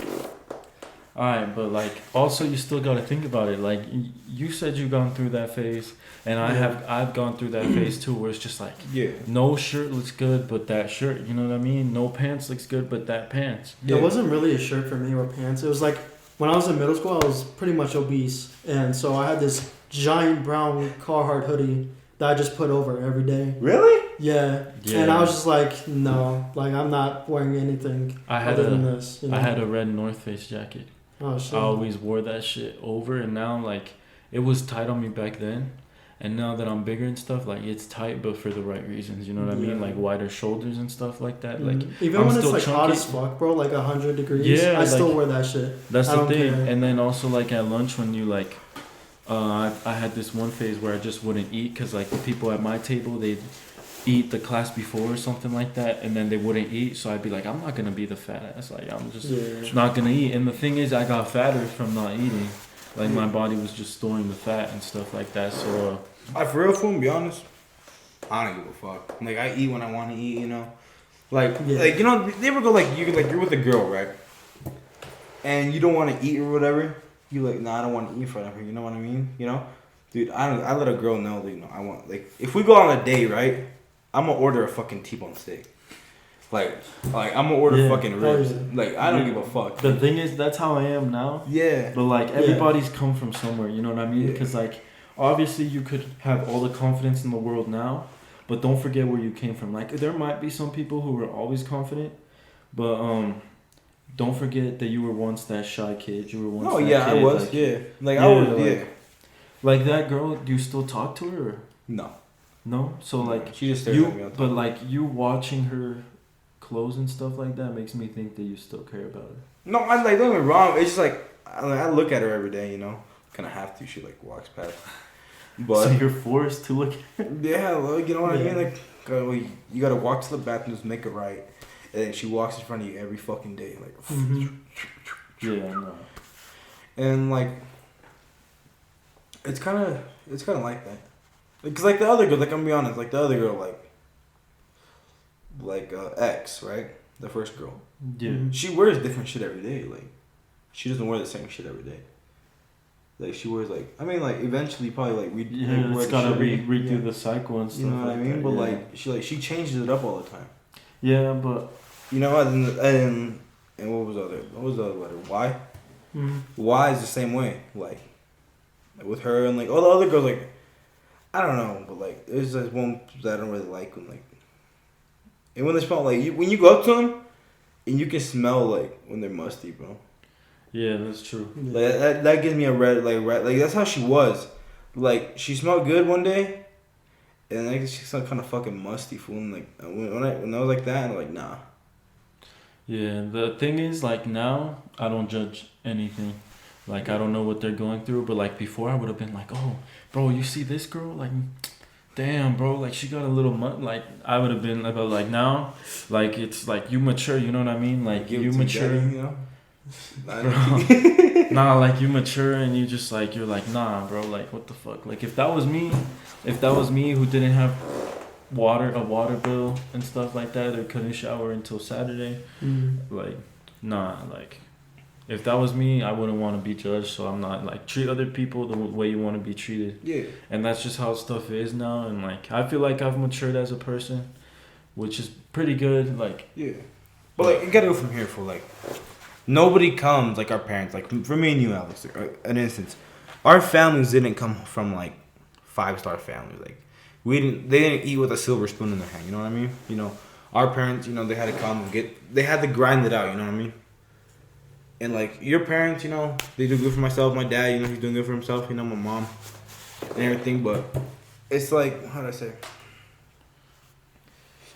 Alright, but like, also you still gotta think about it. Like, you said you've gone through that phase, and I've gone through that phase too, where it's just like, no shirt looks good, but that shirt. You know what I mean? No pants looks good, but that pants. Yeah. It wasn't really a shirt for me or pants. It was like when I was in middle school, I was pretty much obese, and so I had this giant brown Carhartt hoodie that I just put over every day. Really? Yeah. And I was just like, no, like I'm not wearing anything other than this. You know? I had a red North Face jacket. Oh shit. I always wore that shit over, and now like it was tight on me back then, and now that I'm bigger and stuff, like it's tight, but for the right reasons. You know what I mean? Like wider shoulders and stuff like that. Like even when it's like chunky, hot as fuck, bro, like 100 degrees. I still wear that shit. That's the thing. Care. And then also like at lunch when you like. I had this one phase where I just wouldn't eat because like the people at my table, they'd eat the class before or something like that, and then they wouldn't eat, so I'd be like, I'm not gonna be the fat ass, like I'm just not gonna eat. And the thing is, I got fatter from not eating. Like my body was just storing the fat and stuff like that. So for real, fool, to be honest, I don't give a fuck. Like I eat when I want to eat, you know. Like you know, they ever go like you're with a girl, right? And you don't want to eat or whatever. You like, nah, I don't want to eat in front of her. You know what I mean? You know, dude, I let a girl know that, you know, I want, like, if we go on a date, right, I'm gonna order a fucking T-bone steak. Like I'm gonna order fucking ribs. Like I don't give a fuck. The thing is, that's how I am now. Yeah. But like everybody's come from somewhere. You know what I mean? Because like obviously you could have all the confidence in the world now, but don't forget where you came from. Like there might be some people who were always confident, but don't forget that you were once that shy kid. You were once. Oh that yeah, kid. I was. Like, I was. Like that girl. Do you still talk to her? Or? No. No. So like she just stares at me. But like you watching her clothes and stuff like that makes me think that you still care about her. No, I like don't get me wrong. It's just like I look at her every day. You know, kind of have to. She like walks past. But so you're forced to look at her. Yeah, like, you know what I mean. Like you gotta walk to the bathroom, just make it right. And then she walks in front of you every fucking day, like. Yeah, I know. And like, it's kind of like that, because like the other girl, like I'm gonna be honest, like the other girl, like X, right, the first girl. Yeah. She wears different shit every day. Like, she doesn't wear the same shit every day. Like she wears like, I mean, like eventually probably like it's gotta redo the cycle and stuff. You know what I mean? That, but like she changes it up all the time. Yeah, but you know, and and what was the other letter? Y. Mm-hmm. Y is the same way. Like with her and like all the other girls, like I don't know, but like there's this one that I don't really like when like, and when they smell like when you go up to them, and you can smell like when they're musty, bro. Yeah, that's true. Like that gives me a red like that's how she was. Like she smelled good one day, and like she smelled kind of fucking musty, fool. And like when I was like that, I'm like nah. Yeah, the thing is, like, now, I don't judge anything. Like, I don't know what they're going through, but, like, before I would have been like, oh, bro, you see this girl? Like, damn, bro, like, she got a little, like, I would have been, but, like, now, like, it's, like, you mature, you know what I mean? Like, you mature. Daddy, you know? Bro, nah, like, you mature and you just, like, you're like, nah, bro, like, what the fuck? Like, if that was me who didn't have a water bill and stuff like that, or couldn't shower until Saturday, like, nah, like, if that was me, I wouldn't want to be judged. So I'm not like, treat other people the way you want to be treated. Yeah. And that's just how stuff is now. And like, I feel like I've matured as a person, which is pretty good. Like, yeah, but like you gotta go from here for like, nobody comes like our parents. Like for me and you, Alex, an instance, our families didn't come from like 5-star families. Like they didn't eat with a silver spoon in their hand. You know what I mean? You know, our parents, you know, they had to come and they had to grind it out. You know what I mean? And like your parents, you know, they do good for myself. My dad, you know, he's doing good for himself. You know, my mom and everything. But it's like, how do I say?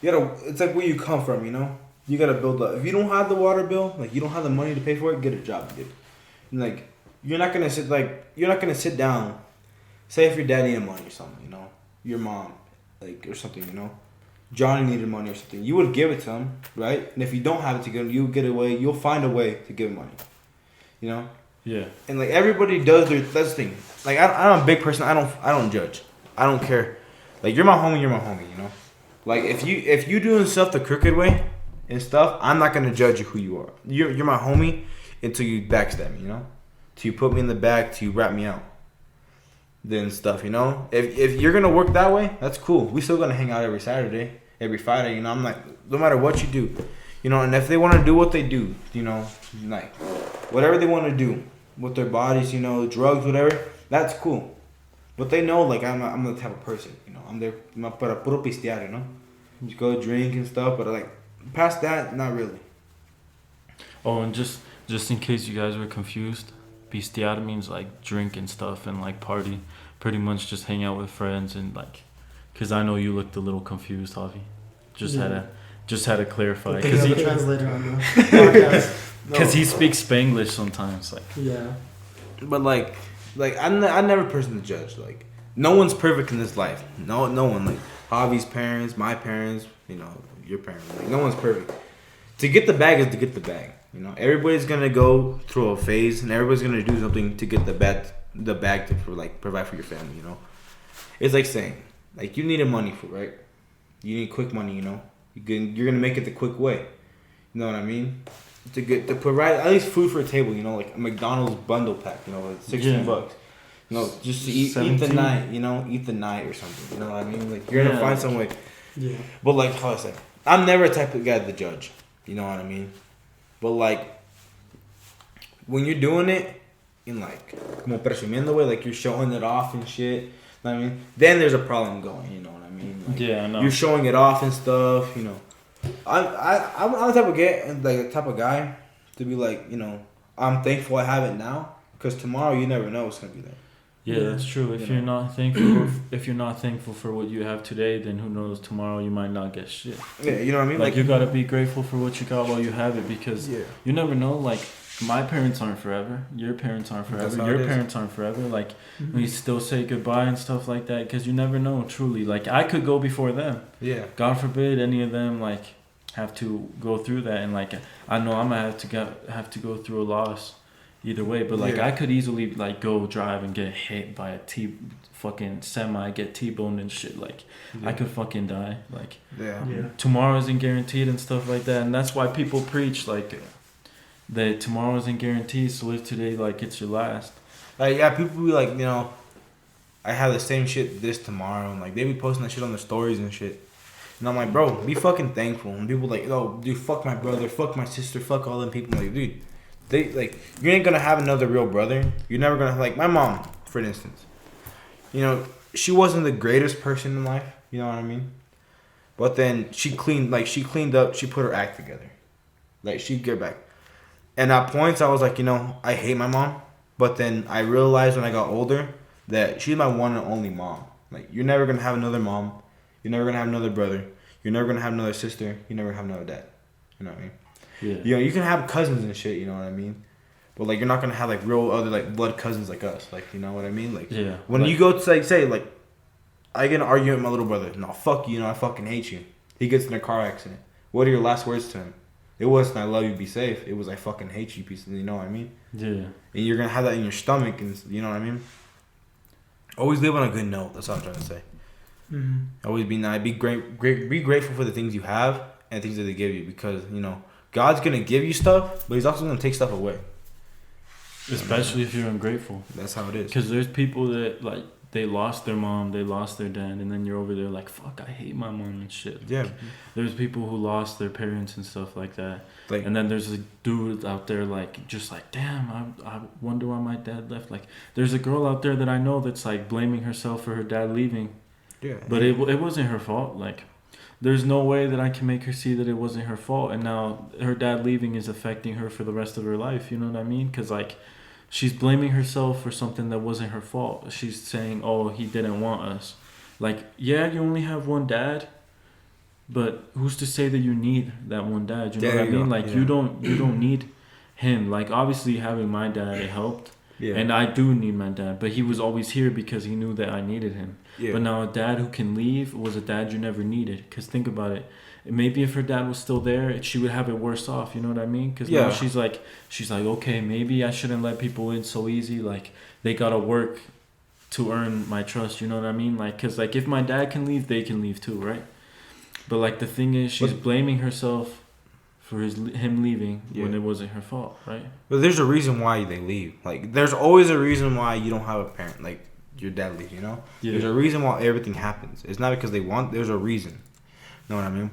It's like where you come from. You know, you gotta build up. If you don't have the water bill, like you don't have the money to pay for it, get a job, dude. And like you're not gonna sit down. Say if your dad needed money or something, you know, your mom, like or something, you know. Johnny needed money or something, you would give it to him, right? And if you don't have it to give him, you'll find a way to give him money, you know? Yeah. And like everybody does that's the thing. Like I'm a big person. I don't judge. I don't care. Like you're my homie, you know? Like if you doing stuff the crooked way and stuff, I'm not gonna judge you who you are. You're my homie until you backstab me, you know? Till you put me in the back, till you rat me out. Then stuff, you know? If you're gonna work that way, that's cool. We still gonna hang out every Saturday. Every Friday, you know, I'm like, no matter what you do, you know, and if they want to do what they do, you know, like, whatever they want to do with their bodies, you know, drugs, whatever, that's cool. But they know, like, I'm the type of person, you know, I'm there para puro pistear, you know, just go drink and stuff, but like, past that, not really. Oh, and just in case you guys were confused, pistear means like drink and stuff and like party, pretty much just hang out with friends and like. Because I know you looked a little confused, Javi. Just had to clarify. Because he the translator on the podcast. Because he speaks Spanglish sometimes. Like. Yeah. But like I'm never a person to judge. Like no one's perfect in this life. No one. Like Javi's parents, my parents, you know, your parents. Like no one's perfect. To get the bag is to get the bag. You know, everybody's gonna go through a phase, and everybody's gonna do something to get the bag to provide for your family. You know, it's like saying. Like, you needed money for, right? You need quick money, you know? You're going to make it the quick way. You know what I mean? To provide at least food for a table, you know? Like a McDonald's bundle pack, you know? Like $16. You know, just to eat the night, you know? Eat the night or something. You know what I mean? Like, you're going to find some way. Yeah. But, like, how I say, I'm never a type of guy to judge. You know what I mean? But, like, when you're doing it in, like, como presumiendo way, like, you're showing it off and shit. I mean, then there's a problem going. You know what I mean? Like, yeah, I know. You're showing it off and stuff. You know, I'm the type of guy to be like, you know, I'm thankful I have it now because tomorrow you never know what's gonna be there. Yeah, that's true. If you're not thankful for what you have today, then who knows? Tomorrow you might not get shit. Yeah, you know what I mean. Like you gotta be grateful for what you got while you have it because you never know. Like. My parents aren't forever. Your parents aren't forever. Your parents aren't forever. Like, we still say goodbye and stuff like that because you never know, truly. Like, I could go before them. Yeah. God forbid any of them, like, have to go through that. And, like, I know I'm going to have to go through a loss either way. But, like, I could easily, like, go drive and get hit by a fucking semi, get T-boned and shit. Like, I could fucking die. Like, tomorrow isn't guaranteed and stuff like that. And that's why people preach, like... that tomorrow isn't guaranteed, so live today like it's your last. Like, yeah, people be like, you know, I have the same shit this tomorrow, and like they be posting that shit on their stories and shit. And I'm like, bro, be fucking thankful. And people like, oh, dude, fuck my brother, fuck my sister, fuck all them people. I'm like, dude, they like, you ain't gonna have another real brother. You're never gonna have, like, my mom, for instance. You know, she wasn't the greatest person in life. You know what I mean? But then she cleaned up. She put her act together. Like, she'd get back. And at points, I was like, you know, I hate my mom. But then I realized when I got older that she's my one and only mom. Like, you're never going to have another mom. You're never going to have another brother. You're never going to have another sister. You're never going to have another dad. You know what I mean? Yeah. You know, you can have cousins and shit, you know what I mean? But, like, you're not going to have, like, real other, like, blood cousins like us. Like, you know what I mean? Like, yeah. When like, you go to, like, say, like, I get an argument with my little brother. No, fuck you. You know, I fucking hate you. He gets in a car accident. What are your last words to him? It wasn't I love you, be safe. It was I fucking hate you, piece of, you know what I mean? Yeah. And you're going to have that in your stomach, and you know what I mean? Always live on a good note. That's all I'm trying to say. Mm-hmm. Always be nice. Be grateful for the things you have and things that they give you, because, you know, God's going to give you stuff, but he's also going to take stuff away. Especially if you're ungrateful. That's how it is. Because there's people that, like, they lost their mom, they lost their dad, and then you're over there like, fuck, I hate my mom and shit. Like, Yeah. There's people who lost their parents and stuff like that. Like, and then there's a dude out there, like, just like, damn, I wonder why my dad left. Like, there's a girl out there that I know that's, like, blaming herself for her dad leaving. yeah. But it wasn't her fault. Like, there's no way that I can make her see that it wasn't her fault. And now her dad leaving is affecting her for the rest of her life. You know what I mean? Because, like, she's blaming herself for something that wasn't her fault. She's saying, oh, he didn't want us. Like, yeah, you only have one dad, but who's to say that you need that one dad? You know what I mean? Like, you don't need him. Like, obviously having my dad, it helped. Yeah. And I do need my dad, but he was always here because he knew that I needed him. Yeah. But now a dad who can leave was a dad you never needed. Because think about it. Maybe if her dad was still there, she would have it worse off. You know what I mean? Because now she's like, okay, maybe I shouldn't let people in so easy. Like, they got to work to earn my trust. You know what I mean? Like, because, like, if my dad can leave, they can leave too, right? But, like, the thing is, she's blaming herself for him leaving when it wasn't her fault, right? But there's a reason why they leave. Like, there's always a reason why you don't have a parent. Like, your dad leaves, you know? Yeah. There's a reason why everything happens. It's not because they want. There's a reason. You know what I mean?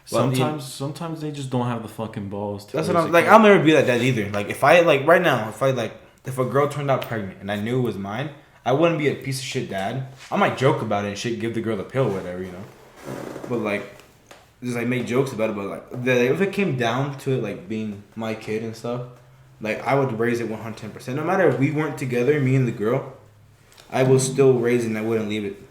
Sometimes they just don't have the fucking balls to. That's what I'm like. I'll never be like that either. Like, if a girl turned out pregnant and I knew it was mine, I wouldn't be a piece of shit dad. I might joke about it and shit, give the girl the pill, or whatever, you know. But, like, just like make jokes about it. But, like, if it came down to it, like being my kid and stuff, like, I would raise it 110%. No matter if we weren't together, me and the girl, I will still raise it and I wouldn't leave it.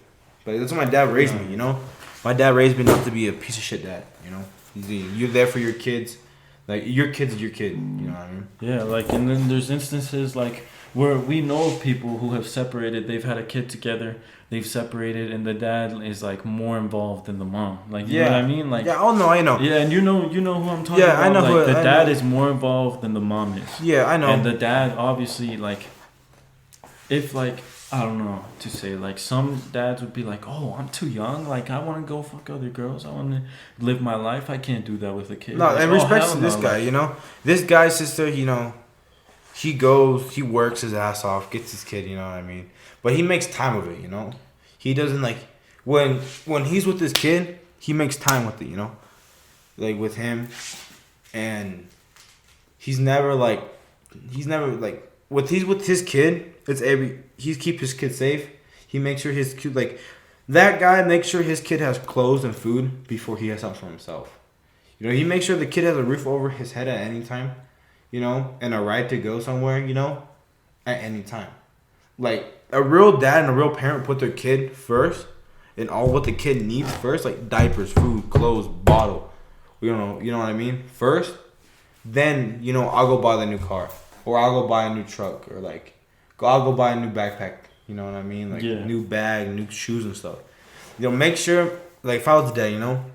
But that's what my dad raised me, you know. My dad raised me not to be a piece of shit dad, you know. You're there for your kids. Like, your kid's your kid, you know what I mean? Yeah, like, and then there's instances, like, where we know of people who have separated. They've had a kid together. They've separated, and the dad is, like, more involved than the mom. Like, you know what I mean? Like, yeah, oh, no, I know. Yeah, and you know who I'm talking about? Yeah, I know. Like, the dad is more involved than the mom is. Yeah, I know. And the dad, obviously, like, if, like, I don't know to say, like, some dads would be like, oh, I'm too young, like, I want to go fuck other girls, I want to live my life, I can't do that with a kid. No, like, and respect to this guy, you know, this guy's sister, you know, he works his ass off, gets his kid, you know what I mean, but he makes time of it, you know, he doesn't, like, when he's with his kid, he makes time with it, you know, like, with him, and he's never, like, with his kid, he keeps his kid safe. He makes sure his kid, like, that guy makes sure his kid has clothes and food before he has something for himself. You know, he makes sure the kid has a roof over his head at any time, you know, and a ride to go somewhere, you know, at any time. Like, a real dad and a real parent put their kid first and all what the kid needs first, like diapers, food, clothes, bottle, you know what I mean? First, then, you know, I'll go buy the new car or I'll go buy a new truck or, like, I'll go buy a new backpack, you know what I mean? Like, new bag, new shoes and stuff. You know, make sure, like, if I was the dad, you know,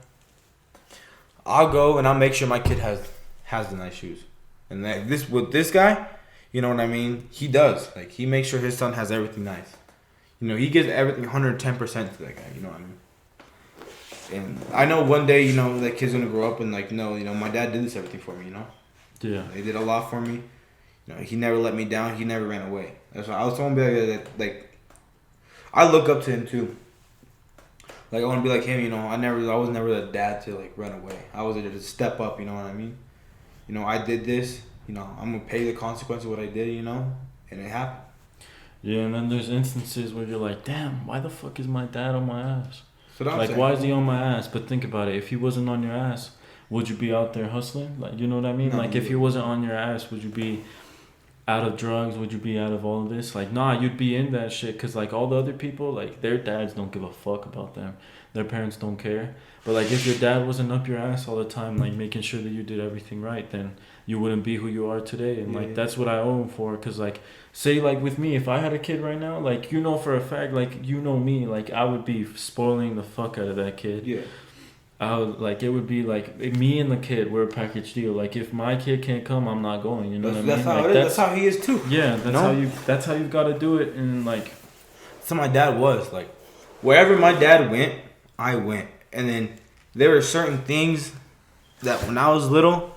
I'll go and I'll make sure my kid has the nice shoes. And that with this guy, you know what I mean? He does. Like, he makes sure his son has everything nice. You know, he gives everything 110% to that guy, you know what I mean? And I know one day, you know, that kid's gonna grow up and, like, no, you know, my dad did this everything for me, you know? Yeah. He did a lot for me. You know, he never let me down. He never ran away. That's why I was telling him like, I look up to him too. Like, I want to be like him, you know. I was never the dad to, like, run away. I was there to step up, you know what I mean? You know, I did this, you know, I'm going to pay the consequence of what I did, you know? And it happened. Yeah, and then there's instances where you're like, damn, why the fuck is my dad on my ass? So like, why is he on my ass? But think about it. If he wasn't on your ass, would you be out there hustling? Like, you know what I mean? No, like, if he wasn't on your ass, would you be out of drugs? Would you be out of all of this? Like, nah, you'd be in that shit. Because, like, all the other people, like, their dads don't give a fuck about them. Their parents don't care. But, like, if your dad wasn't up your ass all the time, like, making sure that you did everything right, then you wouldn't be who you are today. And, like, that's what I owe him for. Because, like, say, like, with me, if I had a kid right now, like, you know for a fact, like, you know me, like, I would be spoiling the fuck out of that kid. Yeah. I would, like, it would be like me and the kid, we're a package deal. Like, if my kid can't come, I'm not going. You know what I mean? That's how like, it is. That's how he is too. Yeah, that's how you've got to do it. And like, that's how my dad was. Like, wherever my dad went, I went. And then there were certain things that when I was little,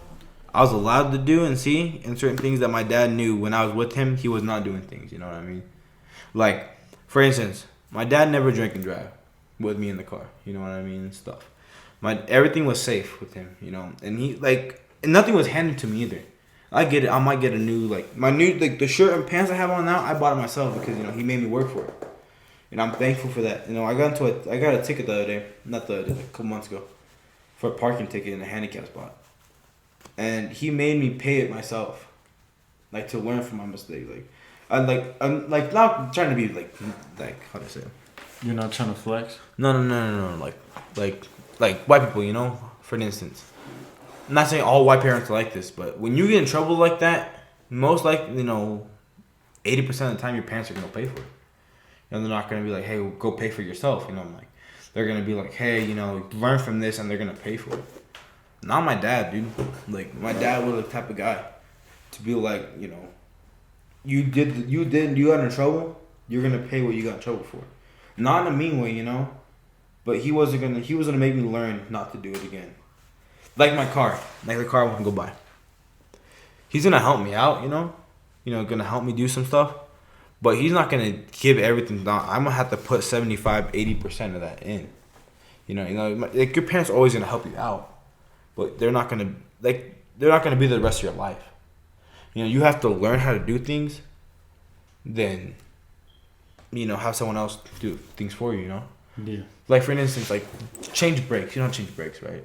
I was allowed to do and see, and certain things that my dad knew when I was with him, he was not doing things. You know what I mean? Like, for instance, my dad never drank and drive with me in the car. You know what I mean? And stuff. Everything was safe with him, you know, and and nothing was handed to me either. I get it. I might get a new, the shirt and pants I have on now, I bought it myself because, you know, he made me work for it. And I'm thankful for that. You know, I got a ticket the other day, like a couple months ago, for a parking ticket in a handicap spot. And he made me pay it myself, like, to learn from my mistake. I'm not trying to be like how do I say it? You're not trying to flex? No. Like white people, you know, for instance. I'm not saying all white parents are like this, but when you get in trouble like that, most likely, you know, 80% of the time your parents are going to pay for it. And they're not going to be like, hey, go pay for yourself, you know. Like, they're going to be like, hey, you know, learn from this, and they're going to pay for it. Not my dad, dude. Like, my dad was the type of guy to be like, you know, you got in trouble, you're going to pay what you got in trouble for. Not in a mean way, you know. But he was gonna make me learn not to do it again. Like my car. Like the car I want to go buy. He's gonna help me out, you know? Gonna help me do some stuff. But he's not gonna give everything down. I'm gonna have to put 75-80% of that in. You know, like your parents are always gonna help you out. But they're not gonna be there the rest of your life. You know, you have to learn how to do things, then, you know, have someone else do things for you, you know? Yeah. Like, for instance, like, change brakes. You don't change brakes, right?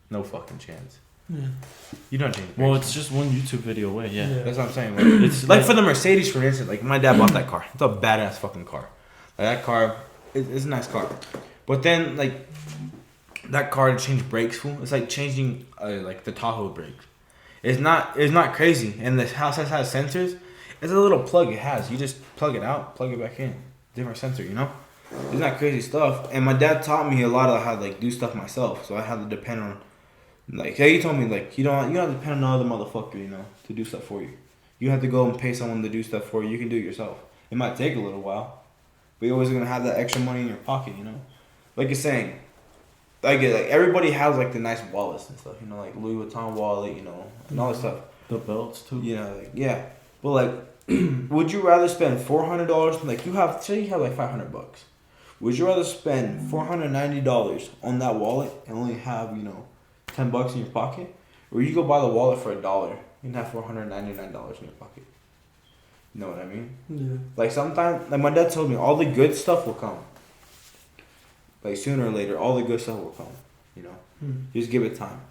No fucking chance. Yeah. You don't change brakes. Well, it's just one YouTube video away, yeah. That's what I'm saying. Like, it's like for the Mercedes, for instance. Like, my dad bought that car. It's a badass fucking car. Like, that car, it's a nice car. But then, like, that car to change brakes, fool. It's like changing, like, the Tahoe brakes. It's not crazy. And the house has sensors. It's a little plug it has. You just plug it out, plug it back in. Different sensor, you know? It's not crazy stuff. And my dad taught me a lot of how to, like, do stuff myself. So I had to depend on, like, hey, he told me, like, you don't have to depend on another motherfucker, you know, to do stuff for you. You have to go and pay someone to do stuff for you. You can do it yourself. It might take a little while, but you're always going to have that extra money in your pocket, you know? Like you're saying, I get, like, everybody has, like, the nice wallets and stuff, you know, like Louis Vuitton wallet, you know, and all that stuff. The belts, too. You know, like, yeah. But, like, would you rather spend $400, like, say you have, like, $500. Would you rather spend $490 on that wallet and only have, you know, $10 in your pocket? Or you go buy the wallet for $1 and have $499 in your pocket? You know what I mean? Yeah. Like, sometimes, like, my dad told me, all the good stuff will come. Like, sooner or later, all the good stuff will come, you know? Just give it time.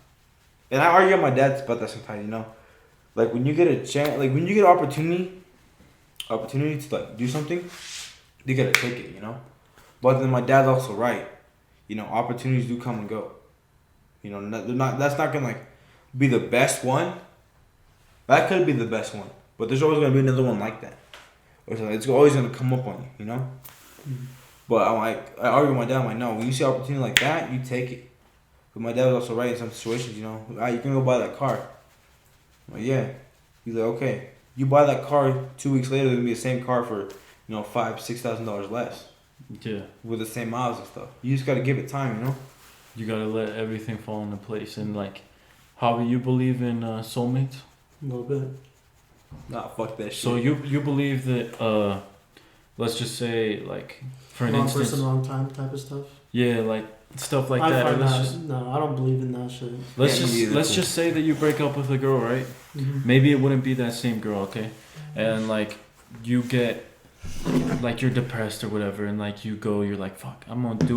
And I argue with my dad about that sometimes, you know? Like, when you get a chance, like, when you get an opportunity to, like, do something, you gotta take it, you know? But then my dad's also right. You know, opportunities do come and go. You know, that's not gonna, like, be the best one. That could be the best one. But there's always gonna be another one like that. Or so it's always gonna come up on you, you know? But I argue with my dad, I'm like, no, when you see an opportunity like that, you take it. But my dad was also right in some situations, you know. You can go buy that car. I'm like, yeah. He's like, okay. You buy that car 2 weeks later, it'll be the same car for, you know, $5,000-$6,000 less. Yeah. With the same miles and stuff. You just gotta give it time, you know? You gotta let everything fall into place. And, like, Javi, you believe in soulmates? A little bit. Nah, fuck that shit. So you believe that, let's just say, like, for an Wrong instance... person, wrong time type of stuff? Yeah, like stuff like I that. find Let's that just no, I don't believe in that shit. let's just say that you break up with a girl, right? Mm-hmm. Maybe it wouldn't be that same girl, okay? And like you get like you're depressed or whatever, and like you're like, fuck, I'm gonna do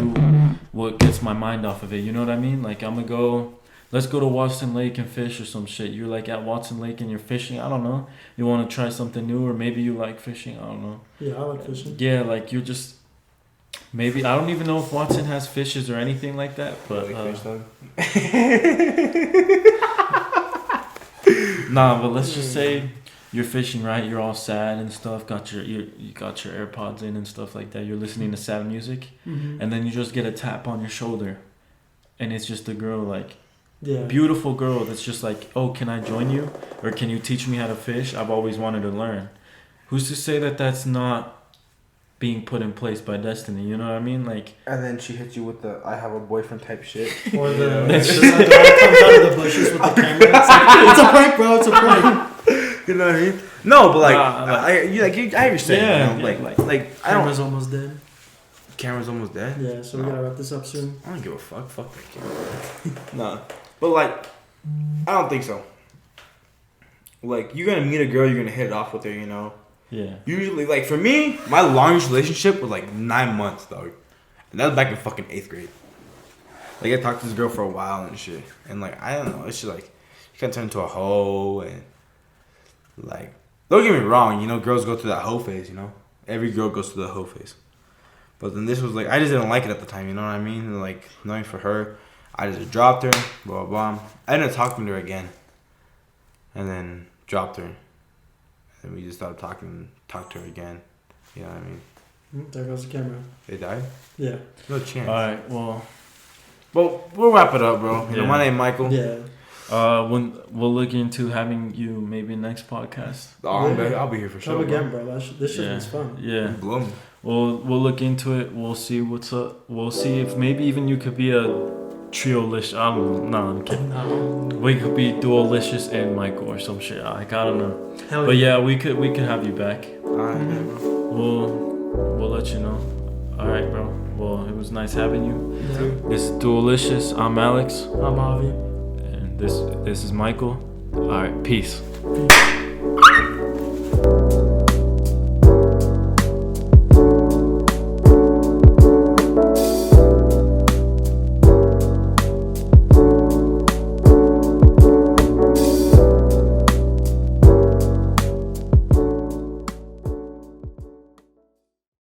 what gets my mind off of it. You know what I mean? Like I'm gonna go. Let's go to Watson Lake and fish or some shit. You're like at Watson Lake and you're fishing. I don't know. You want to try something new, or maybe you like fishing. I don't know. Yeah, I like fishing. Yeah, like you're just maybe I don't even know if Watson has fishes or anything like that. But nah, but let's just say you're fishing, right? You're all sad and stuff. You got your AirPods in and stuff like that. You're listening to sad music, and then you just get a tap on your shoulder, and it's just a girl like. Yeah. Beautiful girl that's just like, oh, can I join you? Or can you teach me how to fish? I've always wanted to learn. Who's to say that that's not being put in place by destiny? You know what I mean? Like, and then she hits you with the "I have a boyfriend" type shit. Or the dog comes out of the bushes with the camera. It's like, it's a prank, bro. It's a prank. You know what I mean? No, but like, I understand. Yeah, you know? Like Camera's almost dead. Camera's almost dead. Yeah, so we gotta wrap this up soon. I don't give a fuck. Fuck that camera. Nah, but like, I don't think so. Like, you're gonna meet a girl, you're gonna hit it off with her, you know. yeah. Usually, like for me, my longest relationship was like 9 months, dog, and that was back in fucking 8th grade. Like, I talked to this girl for a while and shit, and like, I don't know, it's just like she kind of turned into a hoe, and like, don't get me wrong, you know, girls go through that hoe phase, you know. Every girl goes through the hoe phase. But then this was like, I just didn't like it at the time, you know what I mean? And like, knowing for her, I just dropped her, blah, blah, blah. I ended up talking to her again. And then dropped her. And we just stopped talking, talked to her again. You know what I mean? There goes the camera. They died? Yeah. No chance. Alright, well. But we'll wrap it up, bro. You know, my name Michael. Yeah. When we'll look into having you maybe next podcast. Oh, I'll be here for sure. Come again, bro. This shit was fun. Yeah. Blow me. We'll look into it. We'll see what's up. We'll see if maybe even you could be a trio-licious. I'm kidding. No. We could be Duolicous and Michael or some shit. Like, I don't know. Hell But yeah, we could have you back. Alright, bro. We'll let you know. Alright, bro. Well, it was nice having you. Yeah. This is Duolicous. I'm Alex. I'm Xavi. And this is Michael. Alright, peace. Peace.